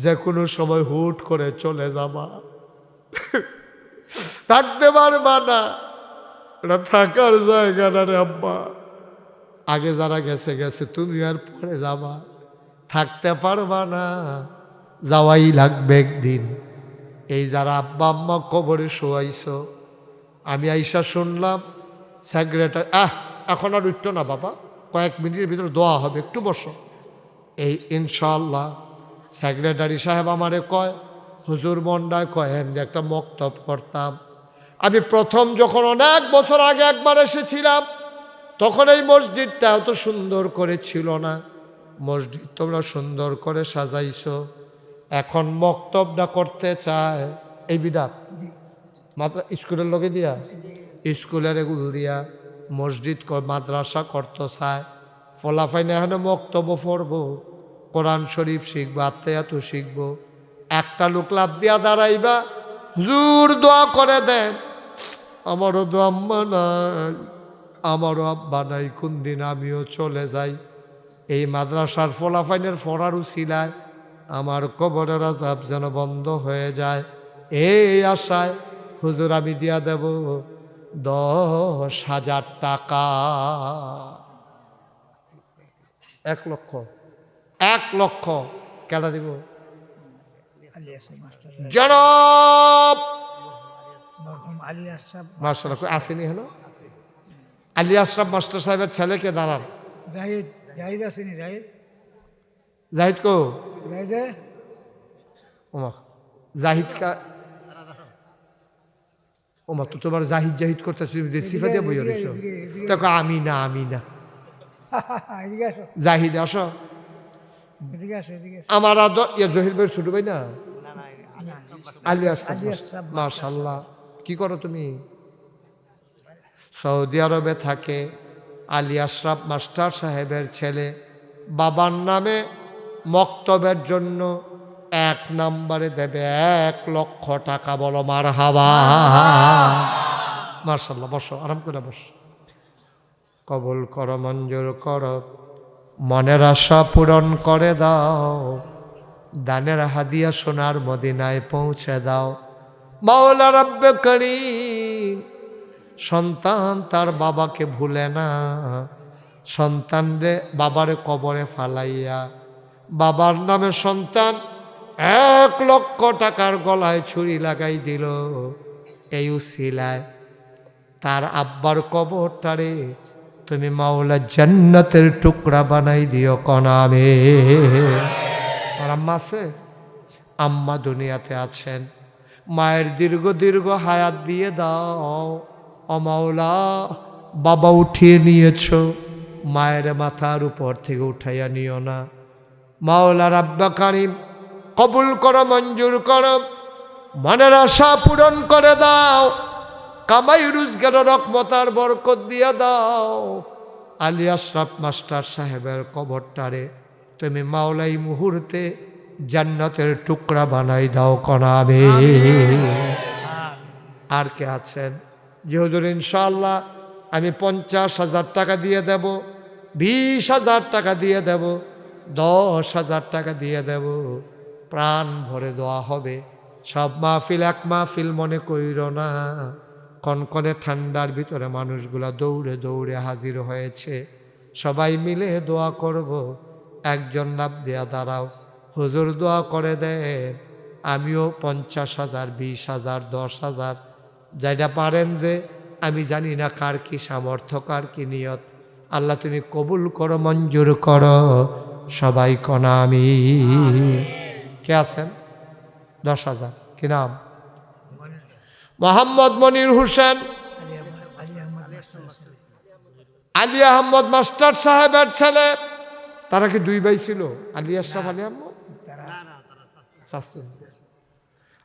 যে কোনো সময় হুট করে চলে যাবা, থাকতে পারবা না, এটা থাকার জায়গা না রে আব্বা। আগে যারা গেছে গেছে, তুমি আর পরে যাবা, থাকতে পারবা না, যাওয়াই লাগবে একদিন। এই যারা আব্বা আম্মা কবরে শোয়াইছ, আমি আইসা শুনলাম সেক্রেটারি, এখন আর উঠতো না বাবা, কয়েক মিনিটের ভিতরে দোয়া হবে, একটু বসো। এই ইনশাল্লাহ সেক্রেটারি সাহেব আমারে কয়, হুজুর মন্ডায় কয়েন যে একটা মক্তব করতাম। আমি প্রথম যখন অনেক বছর আগে একবার এসেছিলাম, তখন এই মসজিদটা অত সুন্দর করে ছিল না। মসজিদ তোমরা সুন্দর করে সাজাইছো, এখন মক্তবটা করতে চায় এই বিধাত মাত্র স্কুলের লোকে দিয়া, স্কুলের এগুলো দিয়া মসজিদ মাদ্রাসা করতে চায়। ফলাফাইনে এখানে মক্তব্য পড়বো, কোরআন শরীফ শিখবো, আত্মায়াত শিখবো। একটা লোক লাভ দিয়া দাঁড়াইবা, হুজুর দোয়া করে দেন। আমারও তো আম্মা নাই, আমারও আব্বা নাই, কোন দিন আমিও চলে যাই। এই মাদ্রাসার ফলাফাইনের ফরারু ছিলায় আমার কবরের আযাব যেন বন্ধ হয়ে যায়, এই আশায় হুজুর আমি দিয়া দেব 10,000 টাকা। 1 লক্ষ, 1 লক্ষ কেটা দিব? জনাব মাস্টার আসেনি হলো, আলী আশরাফ মাস্টার সাহেবের ছেলেকে দাঁড়ান। জাহিদ কো ওমা, জাহিদ কা ওমা, তো তোমার জাহিদ জাহিদ করতেছ, সিফা দিয়ে বই রয়েছ। দেখো আমি না, আমি না, জাহিদ আসো। আমার জহির ভাই ছোট ভাই না, আলী আশরাফ মাশাআল্লাহ। কি করো তুমি? সৌদি আরবে থাকে। আলী আশরাফ মাস্টার সাহেবের ছেলে, বাবার নামে মক্তবের জন্য 1 নম্বরে দেবে 1 লক্ষ টাকা। বলো মারহাবা। মাশাআল্লাহ, বসো, আরাম করে বসো। কবুল করো, মঞ্জুর করো, মনের আশা পূরণ করে দাও, দানের হাদিয়া সোনার মদিনায় পৌঁছে দাও। মাওলা রব্বে করিম, সন্তান তার বাবাকে ভুলে না, সন্তান রে বাবারে কবরে ফালাইয়া বাবার নামে সন্তান 1 লক্ষ টাকার গলায় ছুরি লাগাই দিল। এই উসিলায় তার আব্বার কবরটারে তুমি মাওলা জান্নাতের টুকরা বানাই দিও কনামে। আর আম্মা আছে? আম্মা দুনিয়াতে আছেন, মায়ের দীর্ঘ দীর্ঘ হায়াত দিয়ে দাও। ও মাওলা, বাবা উঠিয়ে নিয়েছ, মায়ের মাথার উপর থেকে উঠাইয়া নিও না। মাওলা রাব্বা কারিম, কবুল করো, মঞ্জুর করো, মনের আশা পূরণ করে দাও, কামাই রোজগার রহমতার বরকত দিয়ে দাও। আলী আশরাফ মাস্টার সাহেবের কবরটারে তুমি মাওলাই মুহূর্তে জান্নাতের টুকরা বানাই দাও কনাবে। আর কে আছেন? যে হুজুর ইনশাআল্লাহ আমি 50,000 টাকা দিয়ে দেব, 20,000 টাকা দিয়ে দেব, 10,000 টাকা দিয়ে দেব, প্রাণ ভরে দোয়া হবে। সব মাহফিল এক মাহফিল মনে কইর না। কনকনে ঠান্ডার ভিতরে মানুষগুলা দৌড়ে দৌড়ে হাজির হয়েছে, সবাই মিলে দোয়া করব। একজন লাভ দেয়া দাঁড়াও, হুজুর দোয়া করে দেন, আমিও 50,000, 20,000, 10,000 যেটা পারেন, যে আমি জানি না কার কি সামর্থ্য, কার কি নিয়ত। আল্লাহ তুমি কবুল করো, মঞ্জুর করো, সবাই কনা আমি। কে আছেন? 10,000। কি নাম? মোহাম্মদ মনির হোসেন, আলী আহমদ মাস্টার সাহেবের ছেলে। তারা কি 2 ভাই ছিল? আলী আশরাফ, আলী আহমদ।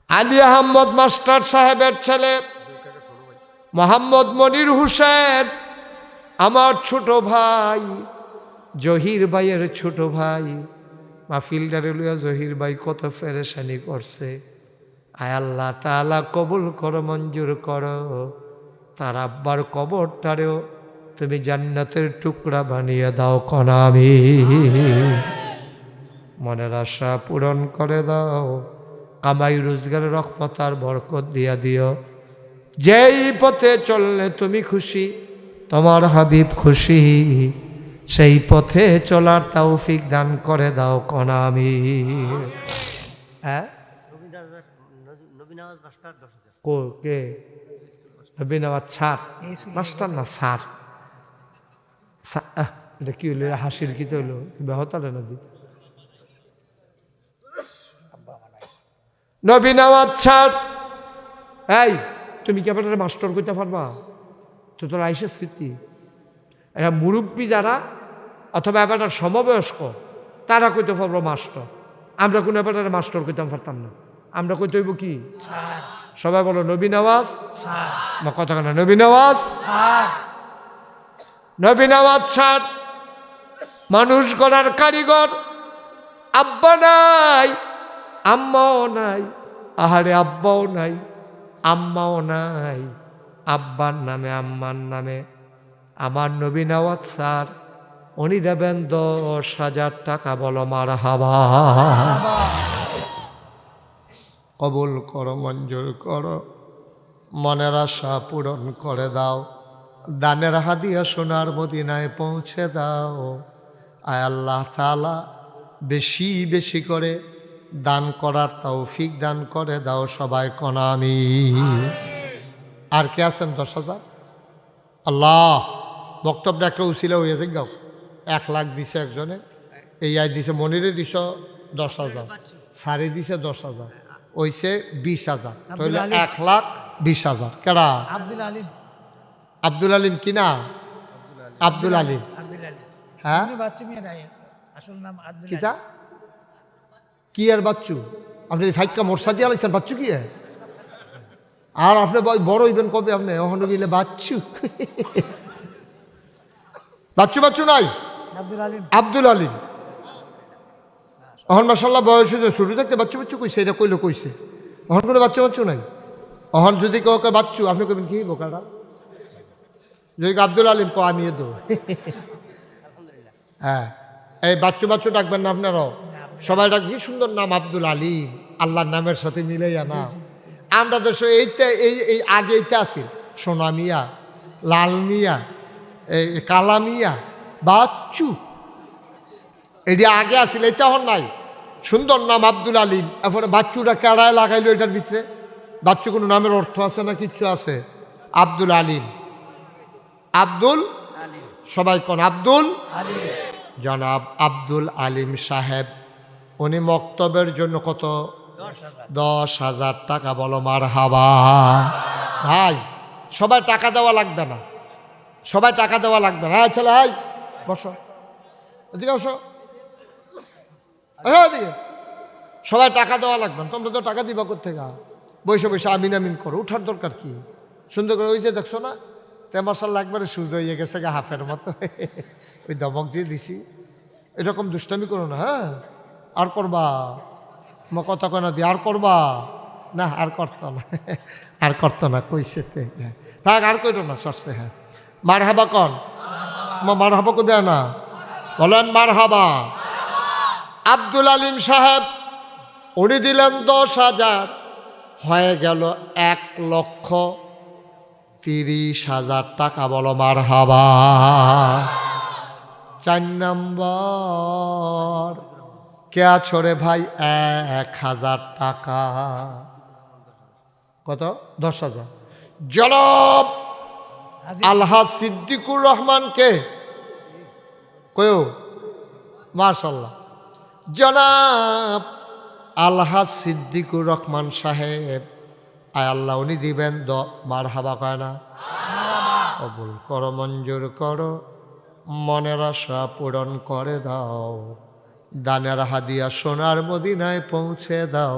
আলী আহমদ মাস্টার সাহেবের ছেলে মোহাম্মদ মনির হোসেন আমার ছোট ভাই, জহির ভাইয়ের ছোট ভাই, মাহফিলটারে লইয়া জহির ভাই কত পেরেশানি করছে। আয় আল্লাহ তাআলা কবুল করো, মঞ্জুর করো। তার আব্বার কবরটারেও তুমি জান্নাতের টুকরা বানিয়ে দাও কনা আমিন। মনের আশা পূরণ করে দাও, কামাই রোজগার রহমত আর বরকত দিয়া দিও। যেই পথে চললে তুমি খুশি, তোমার হাবিব খুশি, সেই পথে চলার তৌফিক দান করে দাও কনা আমিন। হ্যাঁ কে নবীনাওয়াজ ছাড় মাস্টার না স্যার? এটা কি হইল? হাসির কি তো হইলো? বেহতারে নদী নবীনাওয়াজ ছাড়। এই তুমি কি আপনার মাস্টার কইতে পারবা? তো তোর আইসে স্মৃতি এরা মুরব্বী যারা অথবা এবার সমবয়স্ক তারা কইতে পারবো মাস্টার। আমরা কোনো এবার মাস্টার কইতাম পারতাম না। আমরা কইতে হইব কি? সবাই বলো নবীনাওয়াজ। কথা কেন নবীনাওয়াজ? নবীনাওয়াজ ছাড়। মানুষ গড়ার কারিগর আব্বা নাই, আম্মাও নাই। আহারে আব্বাও নাই, আম্মাও নাই। আব্বার নামে আম্মার নামে আমার নবীনাওয়াজ স্যার, উনি দেবেন 10,000 টাকা। বলো মারহাবা। কবুল করো, মঞ্জুর করো, মনের আশা পূরণ করে দাও। দানের হাদিয়া সোনার মদিনায় পৌঁছে দাও। আয় আল্লাহ তাআলা বেশি বেশি করে দান করার তৌফিক দান করে দাও সবাই কনা আমিন। আর কে আছেন? 10,000। আল্লাহ বক্তব্য একটা উছিলা হয়েছে গাও। 1 লাখ দিছে একজনে, এই আয় দিছে মনিরে দিছ 10,000, সারি দিছে 10,000, ওইছে 20,000, তাহলে 1,20,000। কেডা? আব্দুল আলিম। আব্দুল আলিম কি না? আব্দুল আলিম। হ্যাঁ কিটা কি আর বাচ্চু? আপনি ফাইকা মোরসা দিয়ে আলাইছেন বাচ্চু কি? আর আপনি বড় হইবেন কবে? আপনি ওখানে গেলে বাচ্চু বাচ্চু বাচ্চু নাই। আব্দুল আলিম অহন মাশাআল্লাহ বয়স হয়েছে, শুরু থাকতে বাচ্চু বাচ্চু কইছে, এটা কইলে কইছে। অহন করে বাচ্চু বাচ্চু নাই। অহন যদি কাউকে বাচ্চু আপনি কইবেন কি বোকাটা? যদি আব্দুল আলিম কো আমি দো। হ্যাঁ এই বাচ্চু বাচ্চু ডাকবেন না আপনারাও? সবাই ডাক, কি সুন্দর নাম আব্দুল আলিম, আল্লাহর নামের সাথে মিলাইয়া নাম। আমরা দেশে এইটা এই আগে এইটা আছে সোনা মিয়া, লাল মিয়া, কালা মিয়া, বাচ্চু, এটি আগে আসিল, এটা হন নাই। সুন্দর নাম আব্দুল আলিম, এরপরে বাচ্চুটা কেড়ায় লাগাইলো এটার ভিতরে। বাচ্চু কোনো নামের অর্থ আছে না? কিচ্ছু আছে? আব্দুল আলিম, আব্দুল সবাই কোন আব্দুল জনাব আব্দুল আলিম সাহেব, উনি মক্তবের জন্য কত? 10,000 টাকা। বলো মারহাবা। ভাই সবাই টাকা দেওয়া লাগবে না, সবাই টাকা দেওয়া লাগবে না। ছেলে হাই বসো, এদিকে বসো, এদিকে। সবাই টাকা দেওয়া লাগবে না। তোমরা তো টাকা দিবা কোথেকে? বসে বসে আমিন আমিন করো, উঠার দরকার কি? সুন্দর করে ওই যে দেখছো না তেমাশাল্লা একবারে সুজো হয়ে গেছে গা হাফের মতো। ওই দমক দিয়ে দিছি। এরকম দুষ্টামি করো না। হ্যাঁ আর করবা? কথা কয় না দিয়ে আর করবা না? আর করতো না, আর করতো না কইছে থাক, আর কইতো না সরছে। হ্যাঁ মারহাবা কন, মারহাবা কইবে না? বলেন মারহাবা। আব্দুল আলিম সাহেব উনি দিলেন 10,000, হয়ে গেল 1,30,000 টাকা। বলো মারহাবা। 4 নম্বর কে ছড়ে ভাই? 1,000 টাকা। কত? 10,000। জনাব আলহাজ সিদ্দিকুর রহমানকে কয়ো মাশাআল্লাহ, জনাব আলহাজ সিদ্দিকুর রহমান সাহেব, আয় আল্লাহ উনি দিবেন মারহাবা কয় না? কবুল করো, মঞ্জুর করো, মনের আশা পূরণ করে দাও। দানের হাদিয়া সোনার মদিনায় পৌঁছে দাও।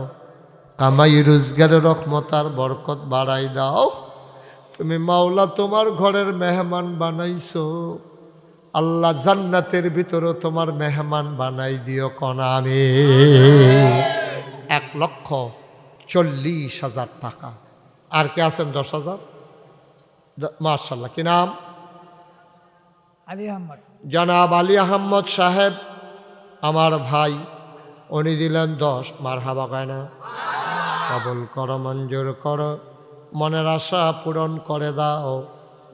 কামাই রোজগারের রহমত আর বরকত বাড়াই দাও। তুমি মাওলা তোমার ঘরের মেহমান বানাইছো, আল্লাহ জান্নাতের ভিতরে তোমার মেহমান বানাই দিও কনা আমি। 1,40,000 টাকা। আর কে আছেন 10,000? মাশাআল্লাহ, কি নাম? আলী আহমদ। জনাব আলী আহমদ সাহেব আমার ভাই, উনি দিলেন 10। মারহাবা কয় না? কবুল করো, মঞ্জুর করো, মনের আশা পূরণ করে দাও,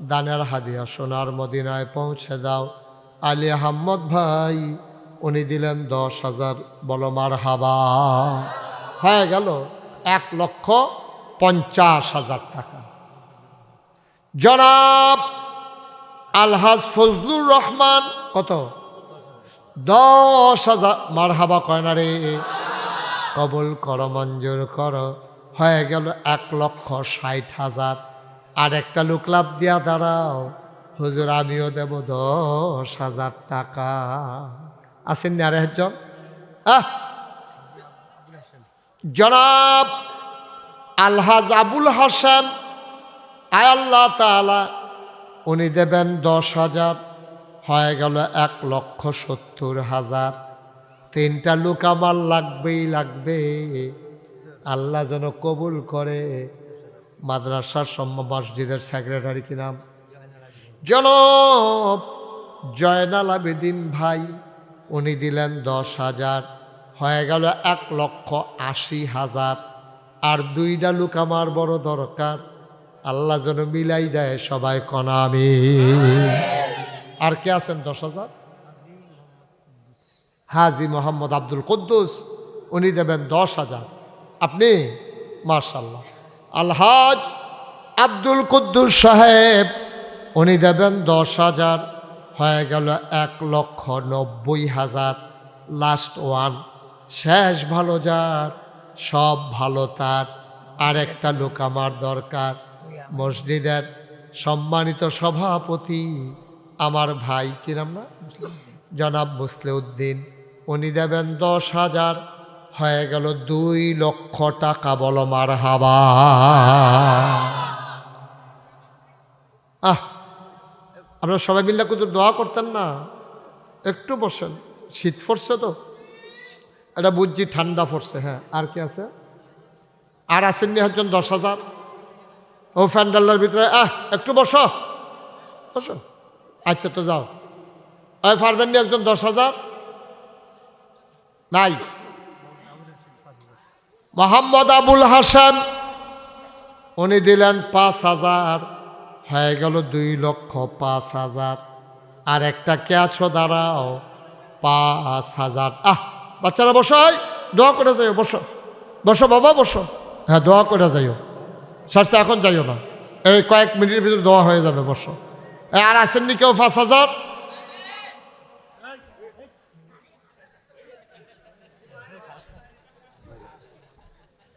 দানের হাদিয়া সোনার মদিনায় পৌঁছে দাও। আলী আহমদ ভাই উনি দিলেন 10,000। বলো মারহাবা। হয়ে গেল 1,50,000 টাকা। জনাব আলহাজ ফজলুর রহমান কত? 10,000। মারহাবা কয় না রে? কবুল করো, মঞ্জুর করো। হয়ে গেল 1,60,000। আর একটা লোক লাভ দিয়া দাঁড়াও, হুজুর আমিও দেব 10,000 টাকা। আসেন না আরেকজন? জনাব আলহাজ আবুল হাসান আয় আল্লাহ তাআলা, উনি দেবেন 10,000। হয়ে গেল 1,70,000। 3টা লোক আমার লাগবেই লাগবে, আল্লাহ যেন কবুল করে। মাদ্রাসার মসজিদের সেক্রেটারি কি নাম? জনাব জয়নাল আবেদিন ভাই, উনি দিলেন 10,000। হয়ে গেল 1,80,000। আর 2টা লোক আমার বড় দরকার, আল্লাহ যেন মিলাই দেয় সবাই কনা আমি। আর কে আছেন 10,000? হাজি মোহাম্মদ আব্দুল কুদ্দুস, উনি দেবেন 10,000। আপনি? মাশাআল্লাহ। আলহাজ আব্দুল কুদ্দুস সাহেব উনি দেবেন 10,000। হয়ে গেল 1,90,000। লাস্ট ওয়ান, শেষ ভালো যার সব ভালো তার। আর একটা লোক আমার দরকার, মসজিদের সম্মানিত সভাপতি আমার ভাই, কি নাম না? জনাব মুসলিউদ্দিন, উনি দেবেন 10,000। হয়ে গেল 2,00,000 টাকা। বলো মারহাবা। আপনারা সবাই মিল্লা কিন্তু দোয়া করতেন না? একটু বসেন, শীত পড়ছে তো, এটা বুঝছি ঠান্ডা পড়ছে। হ্যাঁ, আর কি আছে? আর আসেননি একজন 10,000? ও ফ্যান্ডাল্লার ভিতরে একটু বসো বসো। আচ্ছা তো যাও। পারবেন নি একজন 10,000? নাই। মোহাম্মদ আবুল হাসান উনি দিলেন 5,000। হয়ে গেল 2,05,000। আর একটা কে আছো দাঁড়াও, 5,000। বাচ্চারা বসো, দোয়া করে যাইও। বসো বসো বাবা, বসো। হ্যাঁ, দোয়া করে যাইও। সারছে এখন যাইও না, এই কয়েক মিনিটের ভিতরে দোয়া হয়ে যাবে। বসো। আর আসেননি কেউ 5,000?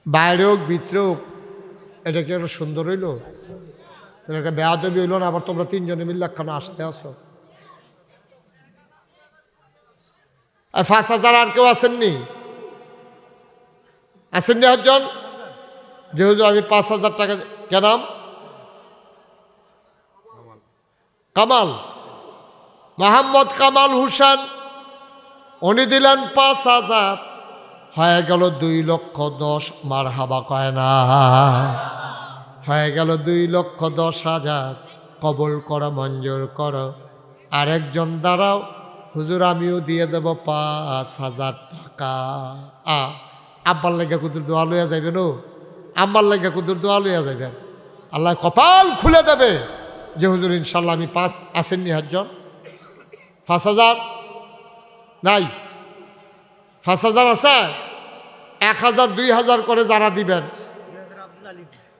বাইরে হোক ভিতরে হোক, এটা কি একটা সুন্দর হইল? একটা বেয়াদবি হইল না? আবার তোমরা 3জনে মিলে একখানে আসতে আসো। 5,000 আর কেউ আসেননি? আসেননি একজন? যেহেতু আমি 5,000 টাকা। কেনাম? কামাল, মোহাম্মদ কামাল হোসেন, উনি দিলেন 5,000। হয়ে গেল 2,10,000। মারহাবা কয় না? হয়ে গেল 2,10,000। কবুল করো, মঞ্জুর করো। আরেকজন দাঁড়াও, হুজুর আমিও দিয়ে দেব 5,000 টাকা। আব্বার লেগে কুদুর দোয়া লইয়া যাইবেন, ও আম্মার লেগে কুদুর দোয়া লইয়া যাইবেন। আল্লাহ কপাল খুলে দেবে যে হুজুর ইনশাল্লাহ আমি 5। আসেননি একজন? 5,000 নাই? 5,000 আছে? 1,000 2,000 করে যারা দিবেন।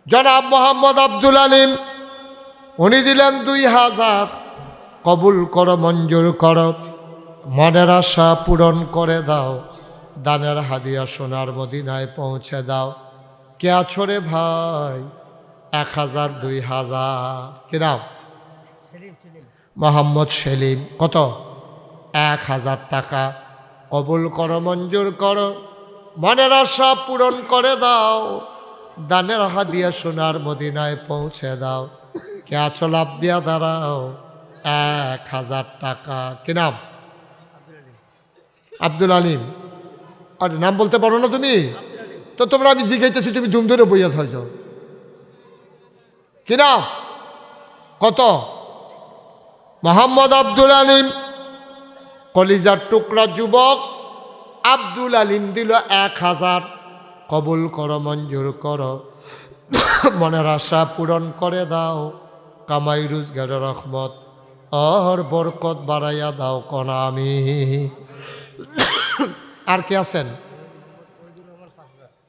জনাব মোহাম্মদ আব্দুল আলিম, উনি দিলেন 2,000। কবুল করো, মঞ্জুর করো, মনের আশা পূরণ করে দাও, দানের হাদিয়া সোনার মদিনায় পৌঁছে দাও। কে আছো রে ভাই? 1,000 2,000। কিরাম? মোহাম্মদ সেলিম। কত? 1,000 টাকা। কবুল করো, মঞ্জুর করো, মনের আশা পূরণ করে দাও, দানের হাদিয়া সোনার মদিনায় পৌঁছে দাও। কে আছো লাভ দিয়া দাঁড়াও 1000 টাকা। কি নাম? আব্দুল আলিম। আরে নাম বলতে পারো না তুমি? তো তোমরা আমি জিজ্ঞাইতেছি, তুমি ধুম ধরে বইয়া থাকছ। কি নাম? কত? মোহাম্মদ আব্দুল আলিম। কলিজার টুকরা যুবক আব্দুল আলিম দিল 1000। কবুল করো, মঞ্জুর করো, মনের আশা পূরণ করে দাও, কামাই রোজগারের রহমত আর বরকত বাড়াইয়া দাও কনা আমি। আর কে আছেন?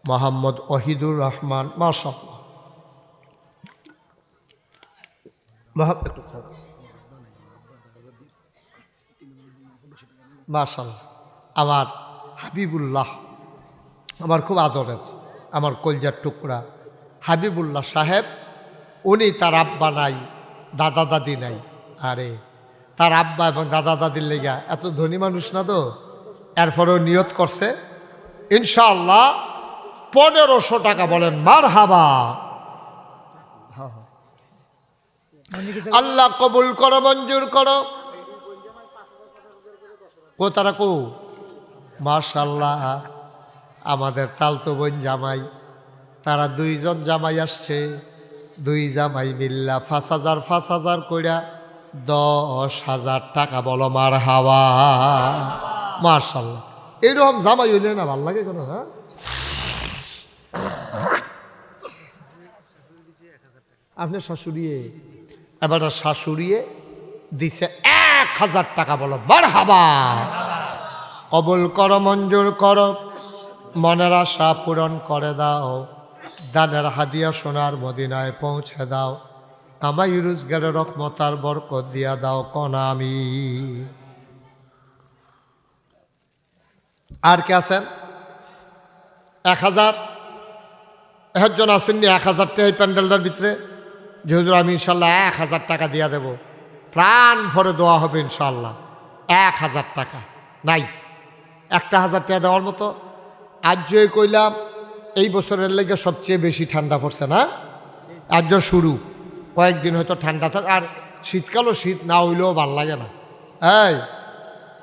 মোহাম্মদ ওহিদুর রহমান। মাশাআল্লাহ। মাশাআল্লাহ। আমার হাবিবুল্লাহ, আমার খুব আদরের, আমার কলজার টুকরা হাবিবুল্লাহ সাহেব, উনি তার আব্বা নাই, দাদা দাদি নাই। আরে তার আব্বা এবং দাদা দাদির লেগা, এত ধনী মানুষ না তো, এরপরেও নিয়ত করছে ইনশাআল্লাহ 1500 টাকা। বলেন মারহাবা। আল্লাহ কবুল করো, মঞ্জুর করো। কো তারা কো? মাশাআল্লাহ। আমাদের তালতো বোন জামাই, তারা 2 জন জামাই আসছে, 2 জামাই মিল্লা 5000 কইরা 10,000 টাকা। বলো মারহাবা। মাশাআল্লাহ। এইরকম জামাই হইলে না ভাল লাগে কোনো? হ্যাঁ, আপনার শাশুড়িয়ে, এবার শাশুড়িয়ে দিছে 1000 টাকা। বলো মারহাবা। কবুল করো, মঞ্জুর করো, মনের আশা পূরণ করে দাও, দানের হাদিয়া সোনার মদিনায় পৌঁছে দাও, কামাই রোজগারের রহমতার বরকত দিয়া দাও কনা আমি। আর কে আছেন? 1000 একজন আসেননি? 1000 টাকা এই প্যান্ডেলটার ভিতরে যে হুজুর আমি ইনশাল্লাহ 1000 টাকা দিয়া দেব, প্রাণ ভরে দোয়া হবে ইনশাল্লাহ। 1000 টাকা নাই, 1000 টাকা দেওয়ার মতো। আজ যে কইলাম এই বছরের লেগে সবচেয়ে বেশি ঠান্ডা পড়ছে না? আজ শুরু, কয়েকদিন হয়তো ঠান্ডা থাক, আর শীতকালও শীত না হইলেও ভাল লাগে না। এই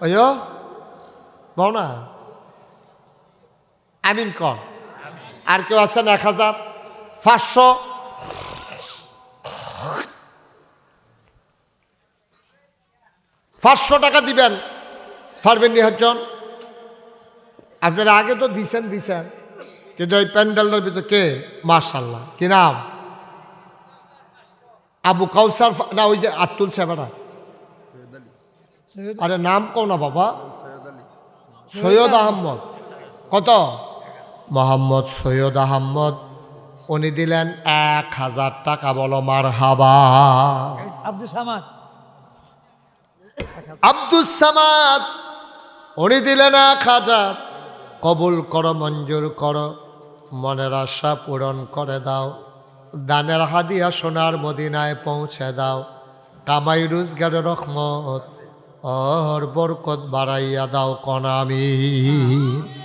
ওইও বল না, আমিন কর। আর কেউ আছেন? 1000, 500, 500 টাকা দিবেন, পারবেন নি একজন? আপনারা আগে তো দিছেন, কিন্তু ওই প্যান্ডেলটার ভিতরে কে? মাশাআল্লাহ। কি নাম? আবু কাউসার না, ওই যে আতুল সাহেবরা। আরে নাম কও না বাবা। সৈয়দ আহমদ। কত? মোহাম্মদ সৈয়দ আহমদ, উনি দিলেন 1000 টাকা। বলো মারহাবা। আব্দুল সামাদ। আব্দুল সামাদ, উনি দিলেন 1000। কবুল করো, মঞ্জুর করো, মনের আশা পূরণ করে দাও, দানের হাদিয়া সোনার মদিনায় পৌঁছে দাও, কামাই রোজগারের রহমত আর বরকত বাড়াইয়া দাও কনা আমি।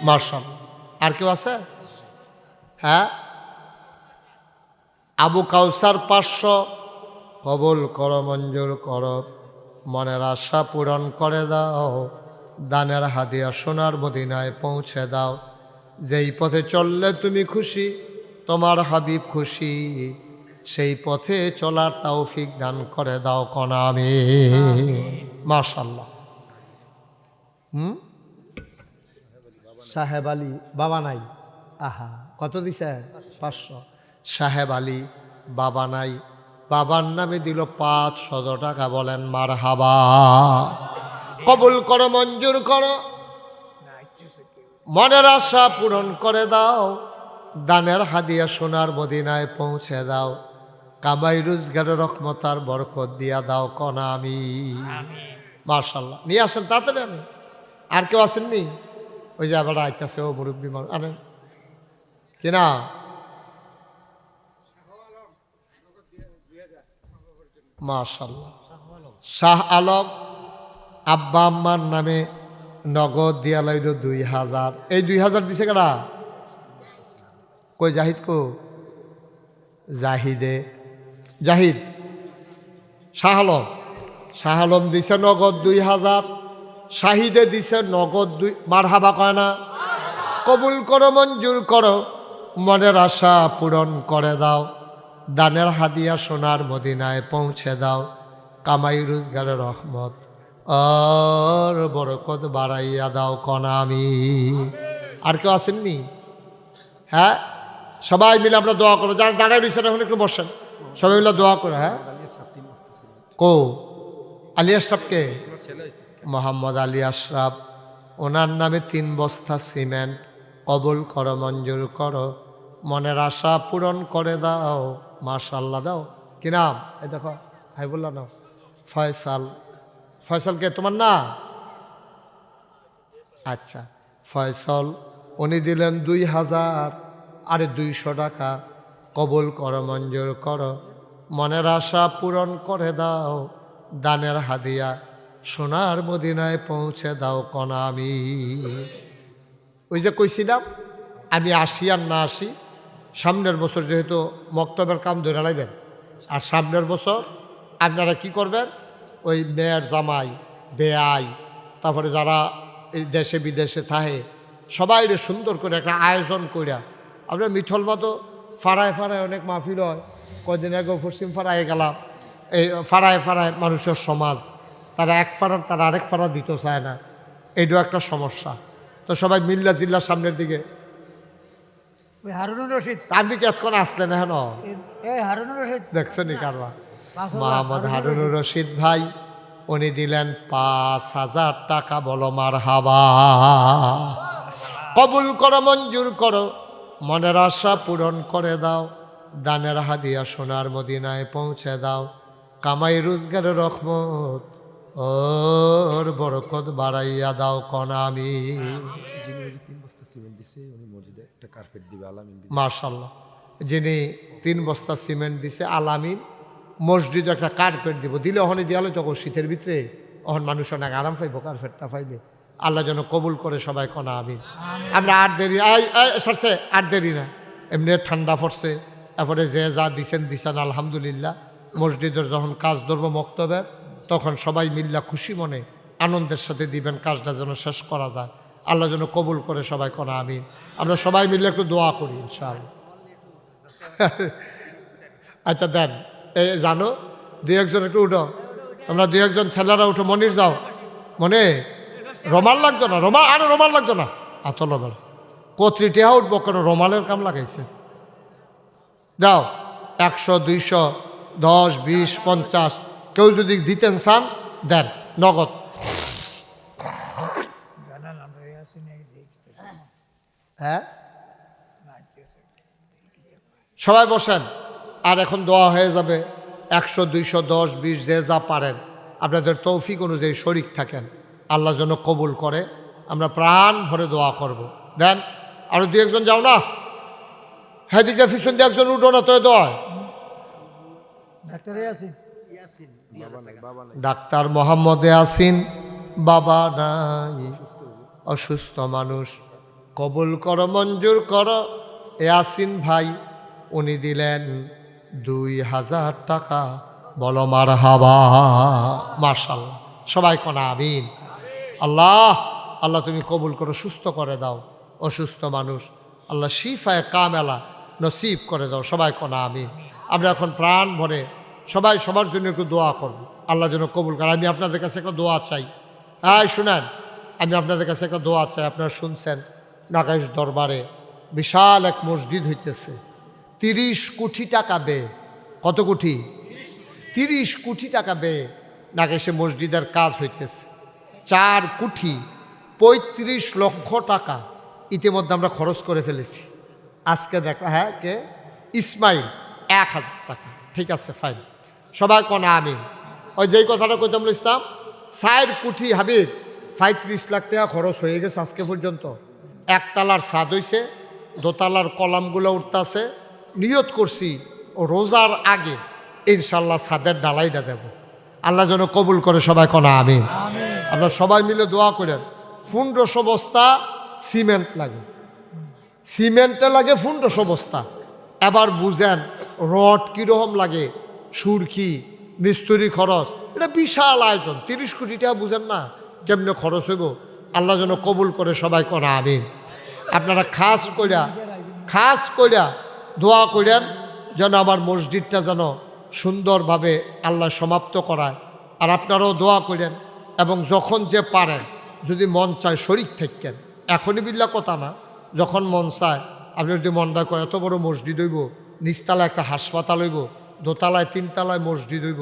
মাশাআল্লাহ। আর কেউ আছে? হ্যাঁ, আবু কাউসার 500। কবুল করো, মঞ্জুর করো, মনের আশা পূরণ করে দাও, দানের হাদিয়া সোনার মদিনায় পৌঁছে দাও, যেই পথে চললে তুমি খুশি, তোমার হাবিব খুশি, সেই পথে চলার তৌফিক দান করে দাও কনা আমি। মাশাআল্লাহ। সাহেব আলী বাবা নাই। আহা, কত দিছে? 500। সাহেব আলী বাবা নাই, বাবার নামে দিল 500 টাকা। বলেন মারহাবা। কবুল করো, মঞ্জুর করো, মনের আশা পূরণ করে দাও, দানের হাদিয়া সোনার মদিনায় পৌঁছে দাও, কামাই রোজগারের রহমতার বরকত দিয়া দাও কনা আমি। মাশাআল্লাহ। নিয়ে আসেন তাড়াতাড়ি। আমি আর কেউ আসেননি? ওই যে আবার আইতাছে, ও মুরব্বী আনেন। কিনা? মাশাআল্লাহ। শাহ আলম আব্বা আম্মার নামে নগদ দিয়া লাইল 2000। এই 2000 দিছে কারা? কই জাহিদ কো? জাহিদে, জাহিদ শাহ আলম দিছে নগদ 2000, শাহিদে দিছে নগদ 2। মারহাবা কয় না? কবুল করো, মঞ্জুর করো, মনের আশা পূরণ করে দাও, দানের হাদিয়া সোনার মদিনায় পৌঁছে দাও, কামাই রোজগারের রহমত আর বরকত বাড়াইয়া দাও কনা আমি। আর কেউ আসেননি? হ্যাঁ, সবাই মিলে আমরা দোয়া করবো। যারা দাঁড়ায় রয়েছেন এখন একটু বসেন, সবাই মিলে দোয়া করে। হ্যাঁ, কো আলী আশরাফকে? মোহাম্মদ আলী আশরাফ, ওনার নামে 3 বস্তা সিমেন্ট কবুল করো, মঞ্জুর করো, মনের আশা পূরণ করে দাও। মাশাআল্লাহ। দাও কি নাম? এই দেখো, হাই বললা না, ফয়সাল। ফয়সালকে তোমার না? আচ্ছা, ফয়সাল উনি দিলেন 2000, আরে 200 টাকা। কবুল করো, মঞ্জুর করো, মনের আশা পূরণ করে দাও, দানের হাদিয়া সোনার মদিনায় পৌঁছে দাও কনা আমি। ওই যে কইছিলাম আমি আসি আর না আসি, সামনের বছর যেহেতু মক্তবের কাম ধরে লাইবেন, আর সামনের বছর আপনারা কি করবেন, ওই মেয়ের জামাই, বেয়াই, তারপরে যারা এই দেশে বিদেশে থাকে সবাইরে সুন্দর করে একটা আয়োজন করিয়া, আমরা মিঠল মতো ফাড়ায় ফাড়ায় অনেক মাহফিল হয়। কয়দিন আগে পশ্চিম ফাড়ায় গেলাম, এই ফাড়ায় ফাড়ায় মানুষের সমাজ, তারা এক ফাড়ার তারা আরেক ফাড়া দিতে চায় না, এইটাও একটা সমস্যা। তো সবাই মিল্লা জিল্লার সামনের দিকে। ওই হারুনুর রশিদ, আপনি কি এতক্ষণ আসলেন? এখন এই হারুনুর রশিদ দেখছো নি কারবা? 5,000 মোহাম্মদ হারুনুর রশিদ ভাই, উনি দিলেন 5,000 টাকা। বলো মারহাবা। কবুল করো, মঞ্জুর করো, মনের আশা পূরণ করে দাও, দানের হাদিয়া সোনার মদিনায় পৌঁছে দাও, কামাই রোজগারের রহমত ওর বরকত বাড়াইয়া দাও কনা আমি। মাশাআল্লাহ, যিনি 3 বস্তা সিমেন্ট দিছে, আলামিন মসজিদে একটা কার্পেট দিব। দিলে ওখানে দেওয়ালে তখন শীতের ভিতরে ওখান মানুষ অনেক আরাম পাইব কার্পেটটা পাইলে। আল্লাহ যেন কবুল করে সবাই কনা আমিন। আমরা আর দেরি সরছে, আর দেরি না, এমনি ঠান্ডা পড়ছে। তারপরে যে যা দিছেন দিছেন আলহামদুলিল্লাহ। মসজিদের যখন কাজ ধরবো মক্তবের, তখন সবাই মিল্লা খুশি মনে আনন্দের সাথে দিবেন, কাজটা যেন শেষ করা যায়। আল্লাহ যেন কবুল করে সবাই কনা আমিন। আমরা সবাই মিলে একটু দোয়া করি ইনশাআল্লাহ। আচ্ছা দেন, এই জানো 2-1জন একটু উঠো, তোমরা 2-1জন ছেলেরা উঠো। মনির যাও, মনে রোমাল লাগতো না, আরে রোমাল লাগতো না, আতল বেড়া কত্রিটিহা উঠবো কেন, রোমালের কাম লাগাইছে। যাও 100, 200, 10, 20, 50 কেউ যদি দিতেন চান দেন নগদ। হ্যাঁ, সবাই বসেন। আর এখন দোয়া হয়ে যাবে। 100, 200, 10, 20 যে যা পারেন আপনাদের তৌফিক অনুযায়ী শরিক থাকেন, আল্লাহ যেন কবুল করে। আমরা প্রাণ ভরে দোয়া করব। দেন আরো 2-1জন যাও না, হ্যাঁ দিকে পিছন দিয়ে 1জন উঠো না তো দোয়া। ডাক্তার মোহাম্মদ ইয়াসিন বাবা নাই, অসুস্থ মানুষ, কবুল করো, মঞ্জুর করো। ইয়াসিন ভাই উনি দিলেন 2,000 টাকা। বলো মারহাবা। মাশাআল্লাহ, সবাই কোনা আমিন। আল্লাহ আল্লাহ তুমি কবুল করো, সুস্থ করে দাও অসুস্থ মানুষ, আল্লাহ শিফায়ে কামেলা নসিব করে দাও, সবাই কোনা আমিন। আমরা এখন প্রাণ ভরে সবাই সবার জন্য একটু দোয়া করব, আল্লাহ যেন কবুল করে। আমি আপনাদের কাছে একটা দোয়া চাই। হ্যাঁ শুনেন, আমি আপনাদের কাছে একটা দোয়া চাই। আপনারা শুনছেন নাগাইশ দরবারে বিশাল এক মসজিদ হইতেছে, 30 কোটি টাকা ব্যয়। কত কোটি? 30 কোটি টাকা ব্যয় নাগাইশে মসজিদের কাজ হইতেছে। 4 কোটি 35 লক্ষ টাকা ইতিমধ্যে আমরা খরচ করে ফেলেছি। আজকে দেখা, হ্যাঁ কে? ইসমাইল 1000 টাকা। ঠিক আছে, ফাইন, সবাই কোনা আমিন। ওই যেই কথাটা কইতাম ইসলাম, 4 কোটি হাবিব 35 লাখ টাকা খরচ হয়ে গেছে আজকে পর্যন্ত। একতলার ছাদ হইছে, দোতলার কলামগুলো উঠতেছে। নিয়ত করছি ও রোজার আগে ইনশাল্লাহ ছাদের ডালাইটা দেব, আল্লাহ যেন কবুল করে, সবাই কোনা আমিন। আপনারা সবাই মিলে দোয়া করেন। 1500 বস্তা সিমেন্ট লাগে, সিমেন্টে লাগে 1500 বস্তা। এবার বুঝেন রড কীরকম লাগে, সুরকি মিস্ত্রি খরচ, এটা বিশাল আয়োজন। 30 কোটি টাকা বুঝেন না কেমনে খরচ হইব। আল্লাহ যেন কবুল করে সবাই করা আমিন। আপনারা খাস কইরা দোয়া করেন যেন আমার মসজিদটা যেন সুন্দরভাবে আল্লাহ সমাপ্ত করায়। আর আপনারাও দোয়া করেন এবং যখন যে পারেন যদি মন চায় শরীক থাকেন, এখনই বিল্লা কথা না, যখন মন চায় আপনি যদি মনটা কয় এত বড় মসজিদ হইব, নিচতলায় একটা হাসপাতাল হইব, দোতলায় 3 তলায় মসজিদ হইব,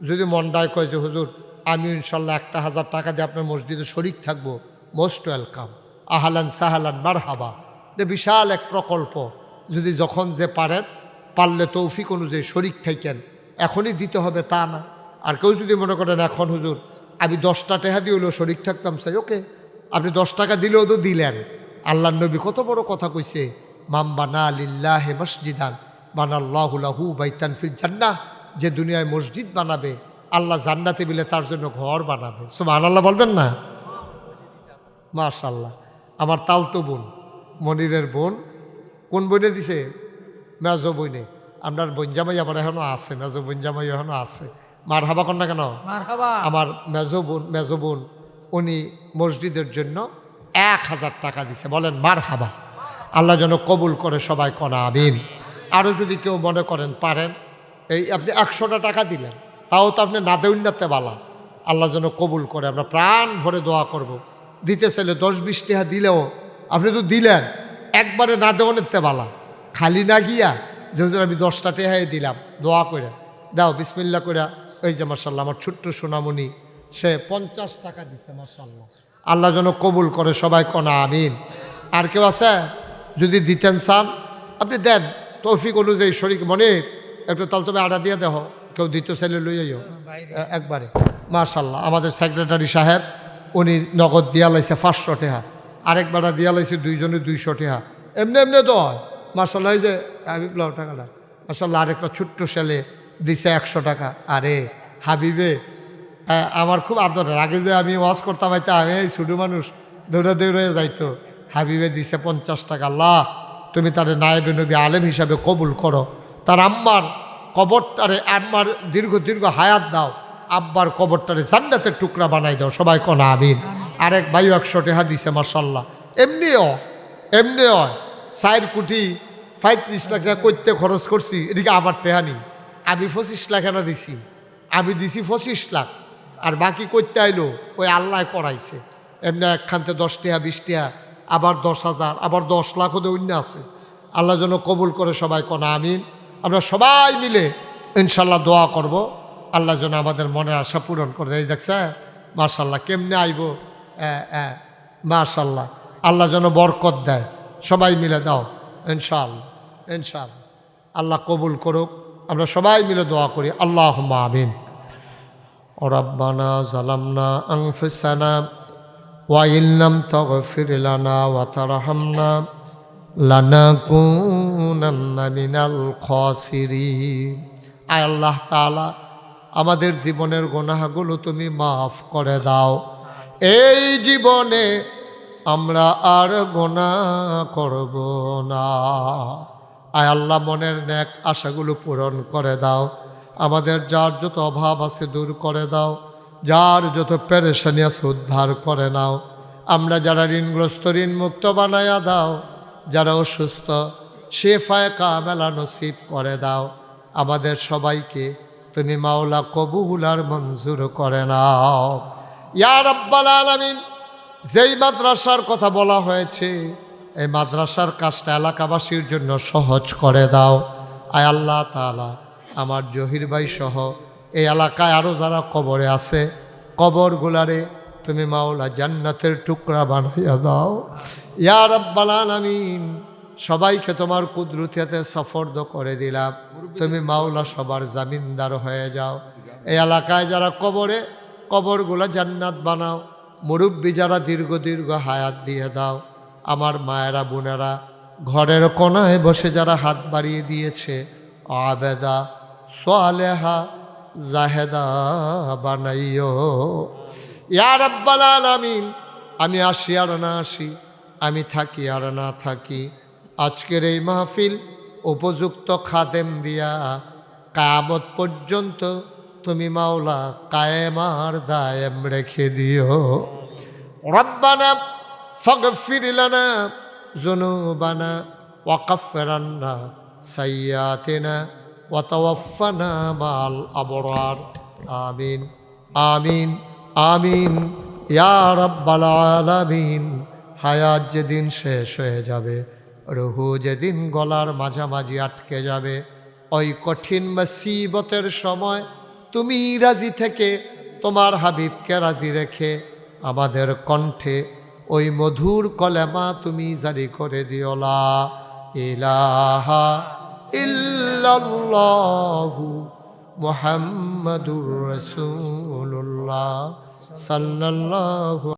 যদি মনটায় কয় যে হুজুর আমি ইনশাল্লাহ 1,000 টাকা দিয়ে আপনার মসজিদে শরীক থাকবো, মোস্ট ওয়েলকাম, আহালান সাহালান মারহাবা। এটা বিশাল এক প্রকল্প। যদি যখন যে পারেন, পারলে তৌফিক অনুযায়ী শরীক থাকেন, এখনই দিতে হবে তা না। আর কেউ যদি মনে করেন এখন হুজুর আমি 10টা টাকা দিয়ে হলেও শরীক থাকতাম, চাই ওকে, আপনি 10 টাকা দিলেও তো দিলেন। আল্লাহ নবী কত বড় কথা কইছে, মাম বানা লিল্লাহি মসজিদান বানাল্লাহু লাহু বাইতান ফিল জান্নাহ। যে দুনিয়ায় মসজিদ বানাবে আল্লাহ জান্নাতে বিলে তার জন্য ঘর বানাবে। সুবহানাল্লাহ বলবেন না? মাশাআল্লাহ। আমার তালতো বোন, মনিরের বোন, কোন বইনে দিছে? মেজো বইনে। আপনার বঞ্জামাই আবার এখনও আছে, মেজো বঞ্জামাই এখনও আছে। মার হাবা কন না কেন? আমার মেজো বোন উনি মসজিদের জন্য 1,000 টাকা দিছে। বলেন মার হাবা। আল্লাহ যেন কবুল করে সবাই কনা আমিন। আরও যদি কেউ মনে করেন পারেন, এই আপনি 100টা টাকা দিলেন, তাও তো আপনি না দেউন্নাতে বালা, আল্লাহ যেন কবুল করে। আমরা প্রাণ ভরে দোয়া করব। দিতে চাইলে 10-20 টাকা দিলেও আপনি তো দিলেন, একবারে না দেওয়ানেতে বালা, খালি না গিয়া যে হুজুর আমি 10টা টাকাই দিলাম, দোয়া করে দাও বিসমিল্লাহ করে। ওই যে মাশাআল্লাহ আমার ছোট্ট সোনামণি, সে 50 টাকা দিছে, মাশাআল্লাহ। আল্লাহ যেন কবুল করে সবাই কনা আমিন। আর কেউ আছে যদি দিতেন চান আপনি দেন, তৌফিক অনুযায়ী শরীক মনে একটু তাল তবে আড়া দিয়ে দেহ, কেউ দ্বিতীয় ছেলে লইয়াইও একবারে। মাশাআল্লাহ আমাদের সেক্রেটারি সাহেব উনি নগদ দিয়া লাইছে 500 টাকা, আরেকবার দিয়া লাইছে 2 জনে 200 টাকা, এমনি এমনি দয়। মাশাআল্লাহ এই যে হাবিব লাও টাকাটা, মাশাআল্লাহ আরেকটা ছোট্ট ছেলে দিছে 100 টাকা। আরে হাবিবে আমার খুব আদরের, আগে যে আমি ওয়াজ করতাম হয়তো আমি এই ছোটো মানুষ দৌড়ে দৌড়ে যাইতো, হাবিবে দিছে 50 টাকা। আল্লাহ তুমি তার নায়েবে নবী আলেম হিসাবে কবুল করো, তার আম্মার কবরটারে, আম্মার দীর্ঘ হায়াত দাও, আব্বার কবরটারে জান্নাতের টুকরা বানাই দাও, সবাই কনা আমিন। আরেক ভাইও 100 টাকা দিছে, মাশাআল্লাহ। এমনিও 4 কোটি 35 লাখ টাকা করতে খরচ করছি, এদিকে আমার টাকা নেই। আমি 25 লাখ এনে দিছি, আমি দিছি 25 লাখ, আর বাকি করতে আইলো ওই আল্লাহ করাইছে। এমনি একখানতে 10 টাকা 20 টাকা, আবার 10,000, আবার 10 লাখ ওদের অন্য আছে। আল্লাহ যেন কবুল করে সবাই কনা আমিন। আমরা সবাই মিলে ইনশাল্লাহ দোয়া করব, আল্লাহ যেন আমাদের মনের আশা পূরণ করে দেয়। দেখছে মাশাআল্লাহ কেমনে আইব, মাশাআল্লাহ। আল্লাহ যেন বরকত দেয়, সবাই মিলে দাও ইনশাআল্লাহ। আল্লাহ কবুল করুক। আমরা সবাই মিলে দোয়া করি, আল্লাহুম্মা আমিন। রব্বানা যালামনা আনফুসানা ওয়া ইল্লাম তাগফির লানা ওয়া তারহামনা লানাকুনান্না মিনাল খাসিরিন। আয় আল্লাহ তাআলা আমাদের জীবনের গুনাহগুলো তুমি মাফ করে দাও। এই জীবনে আমরা আর গুনাহ করব না। আয় আল্লাহ মনের নেক আশাগুলো পূরণ করে দাও। আমাদের যার যত অভাব আছে দূর করে দাও, যার যত পেরেশানি আছে উদ্ধার করে নাও। আমরা যারা ঋণগ্রস্ত ঋণ মুক্ত বানায়া দাও, যারা অসুস্থ শেফায়ে কামেলা নসিব করে দাও। আমাদের সবাইকে তুমি মাওলা কবুল আর মঞ্জুর করে নাও ইয়া রাব্বাল আলামিন। যেই মাদ্রাসার কথা বলা হয়েছে এই মাদ্রাসার কাজটা এলাকাবাসীর জন্য সহজ করে দাও। আয় আল্লাহ তাআলা আমার জহির ভাই সহ এই এলাকায় আরও যারা কবরে আছে, কবরগুলারে তুমি মাওলা জান্নাতের টুকরা বানাইয়া দাও ইয়া রাব্বাল আলামিন। সবাইকে তোমার কুদরতিতে সফর্দ করে দিলাম, তুমি মাওলা সবার জামিনদার হয়ে যাও। এই এলাকায় যারা কবরে, কবরগুলা জান্নাত বানাও। মুরব্বী যারা দীর্ঘ হায়াত দিয়ে দাও। আমার মায়েরা বোনেরা ঘরের কোনায় বসে যারা হাত বাড়িয়ে দিয়েছে, আবেদা সালেহা জাহেদা বানাইও ইয়া রাব্বাল আলামিন। আমি আসি আর না আসি, আমি থাকি আর না থাকি, আজকের এই মাহফিল উপযুক্ত খাদেম দিয়া কিয়ামত পর্যন্ত তুমি মাওলা কায়েম আর দায়েম রেখে দিও। রব্বানা ফাগফির লানা যুনুবানা ওয়া কাফফির আন্না সাইয়্যাতিনা ওয়া তাওয়াফফানা মাল আবরার। আমিন আমিন আমিন ইয়া রাব্বাল আলামিন। হায়াত যেদিন শেষ হয়ে যাবে, রুহু যেদিন গলার মাঝামাঝি আটকে যাবে, ওই কঠিন মুসিবতের সময় তুমি রাজি থেকে তোমার হাবিবকে রাজি রেখে আমাদের কণ্ঠে ওই মধুর কলেমা তুমি জারি করে দিও, লা ইলাহা ইল্লাল্লাহু মুহাম্মাদুর রাসূলুল্লাহ সাল্লাল্লাহু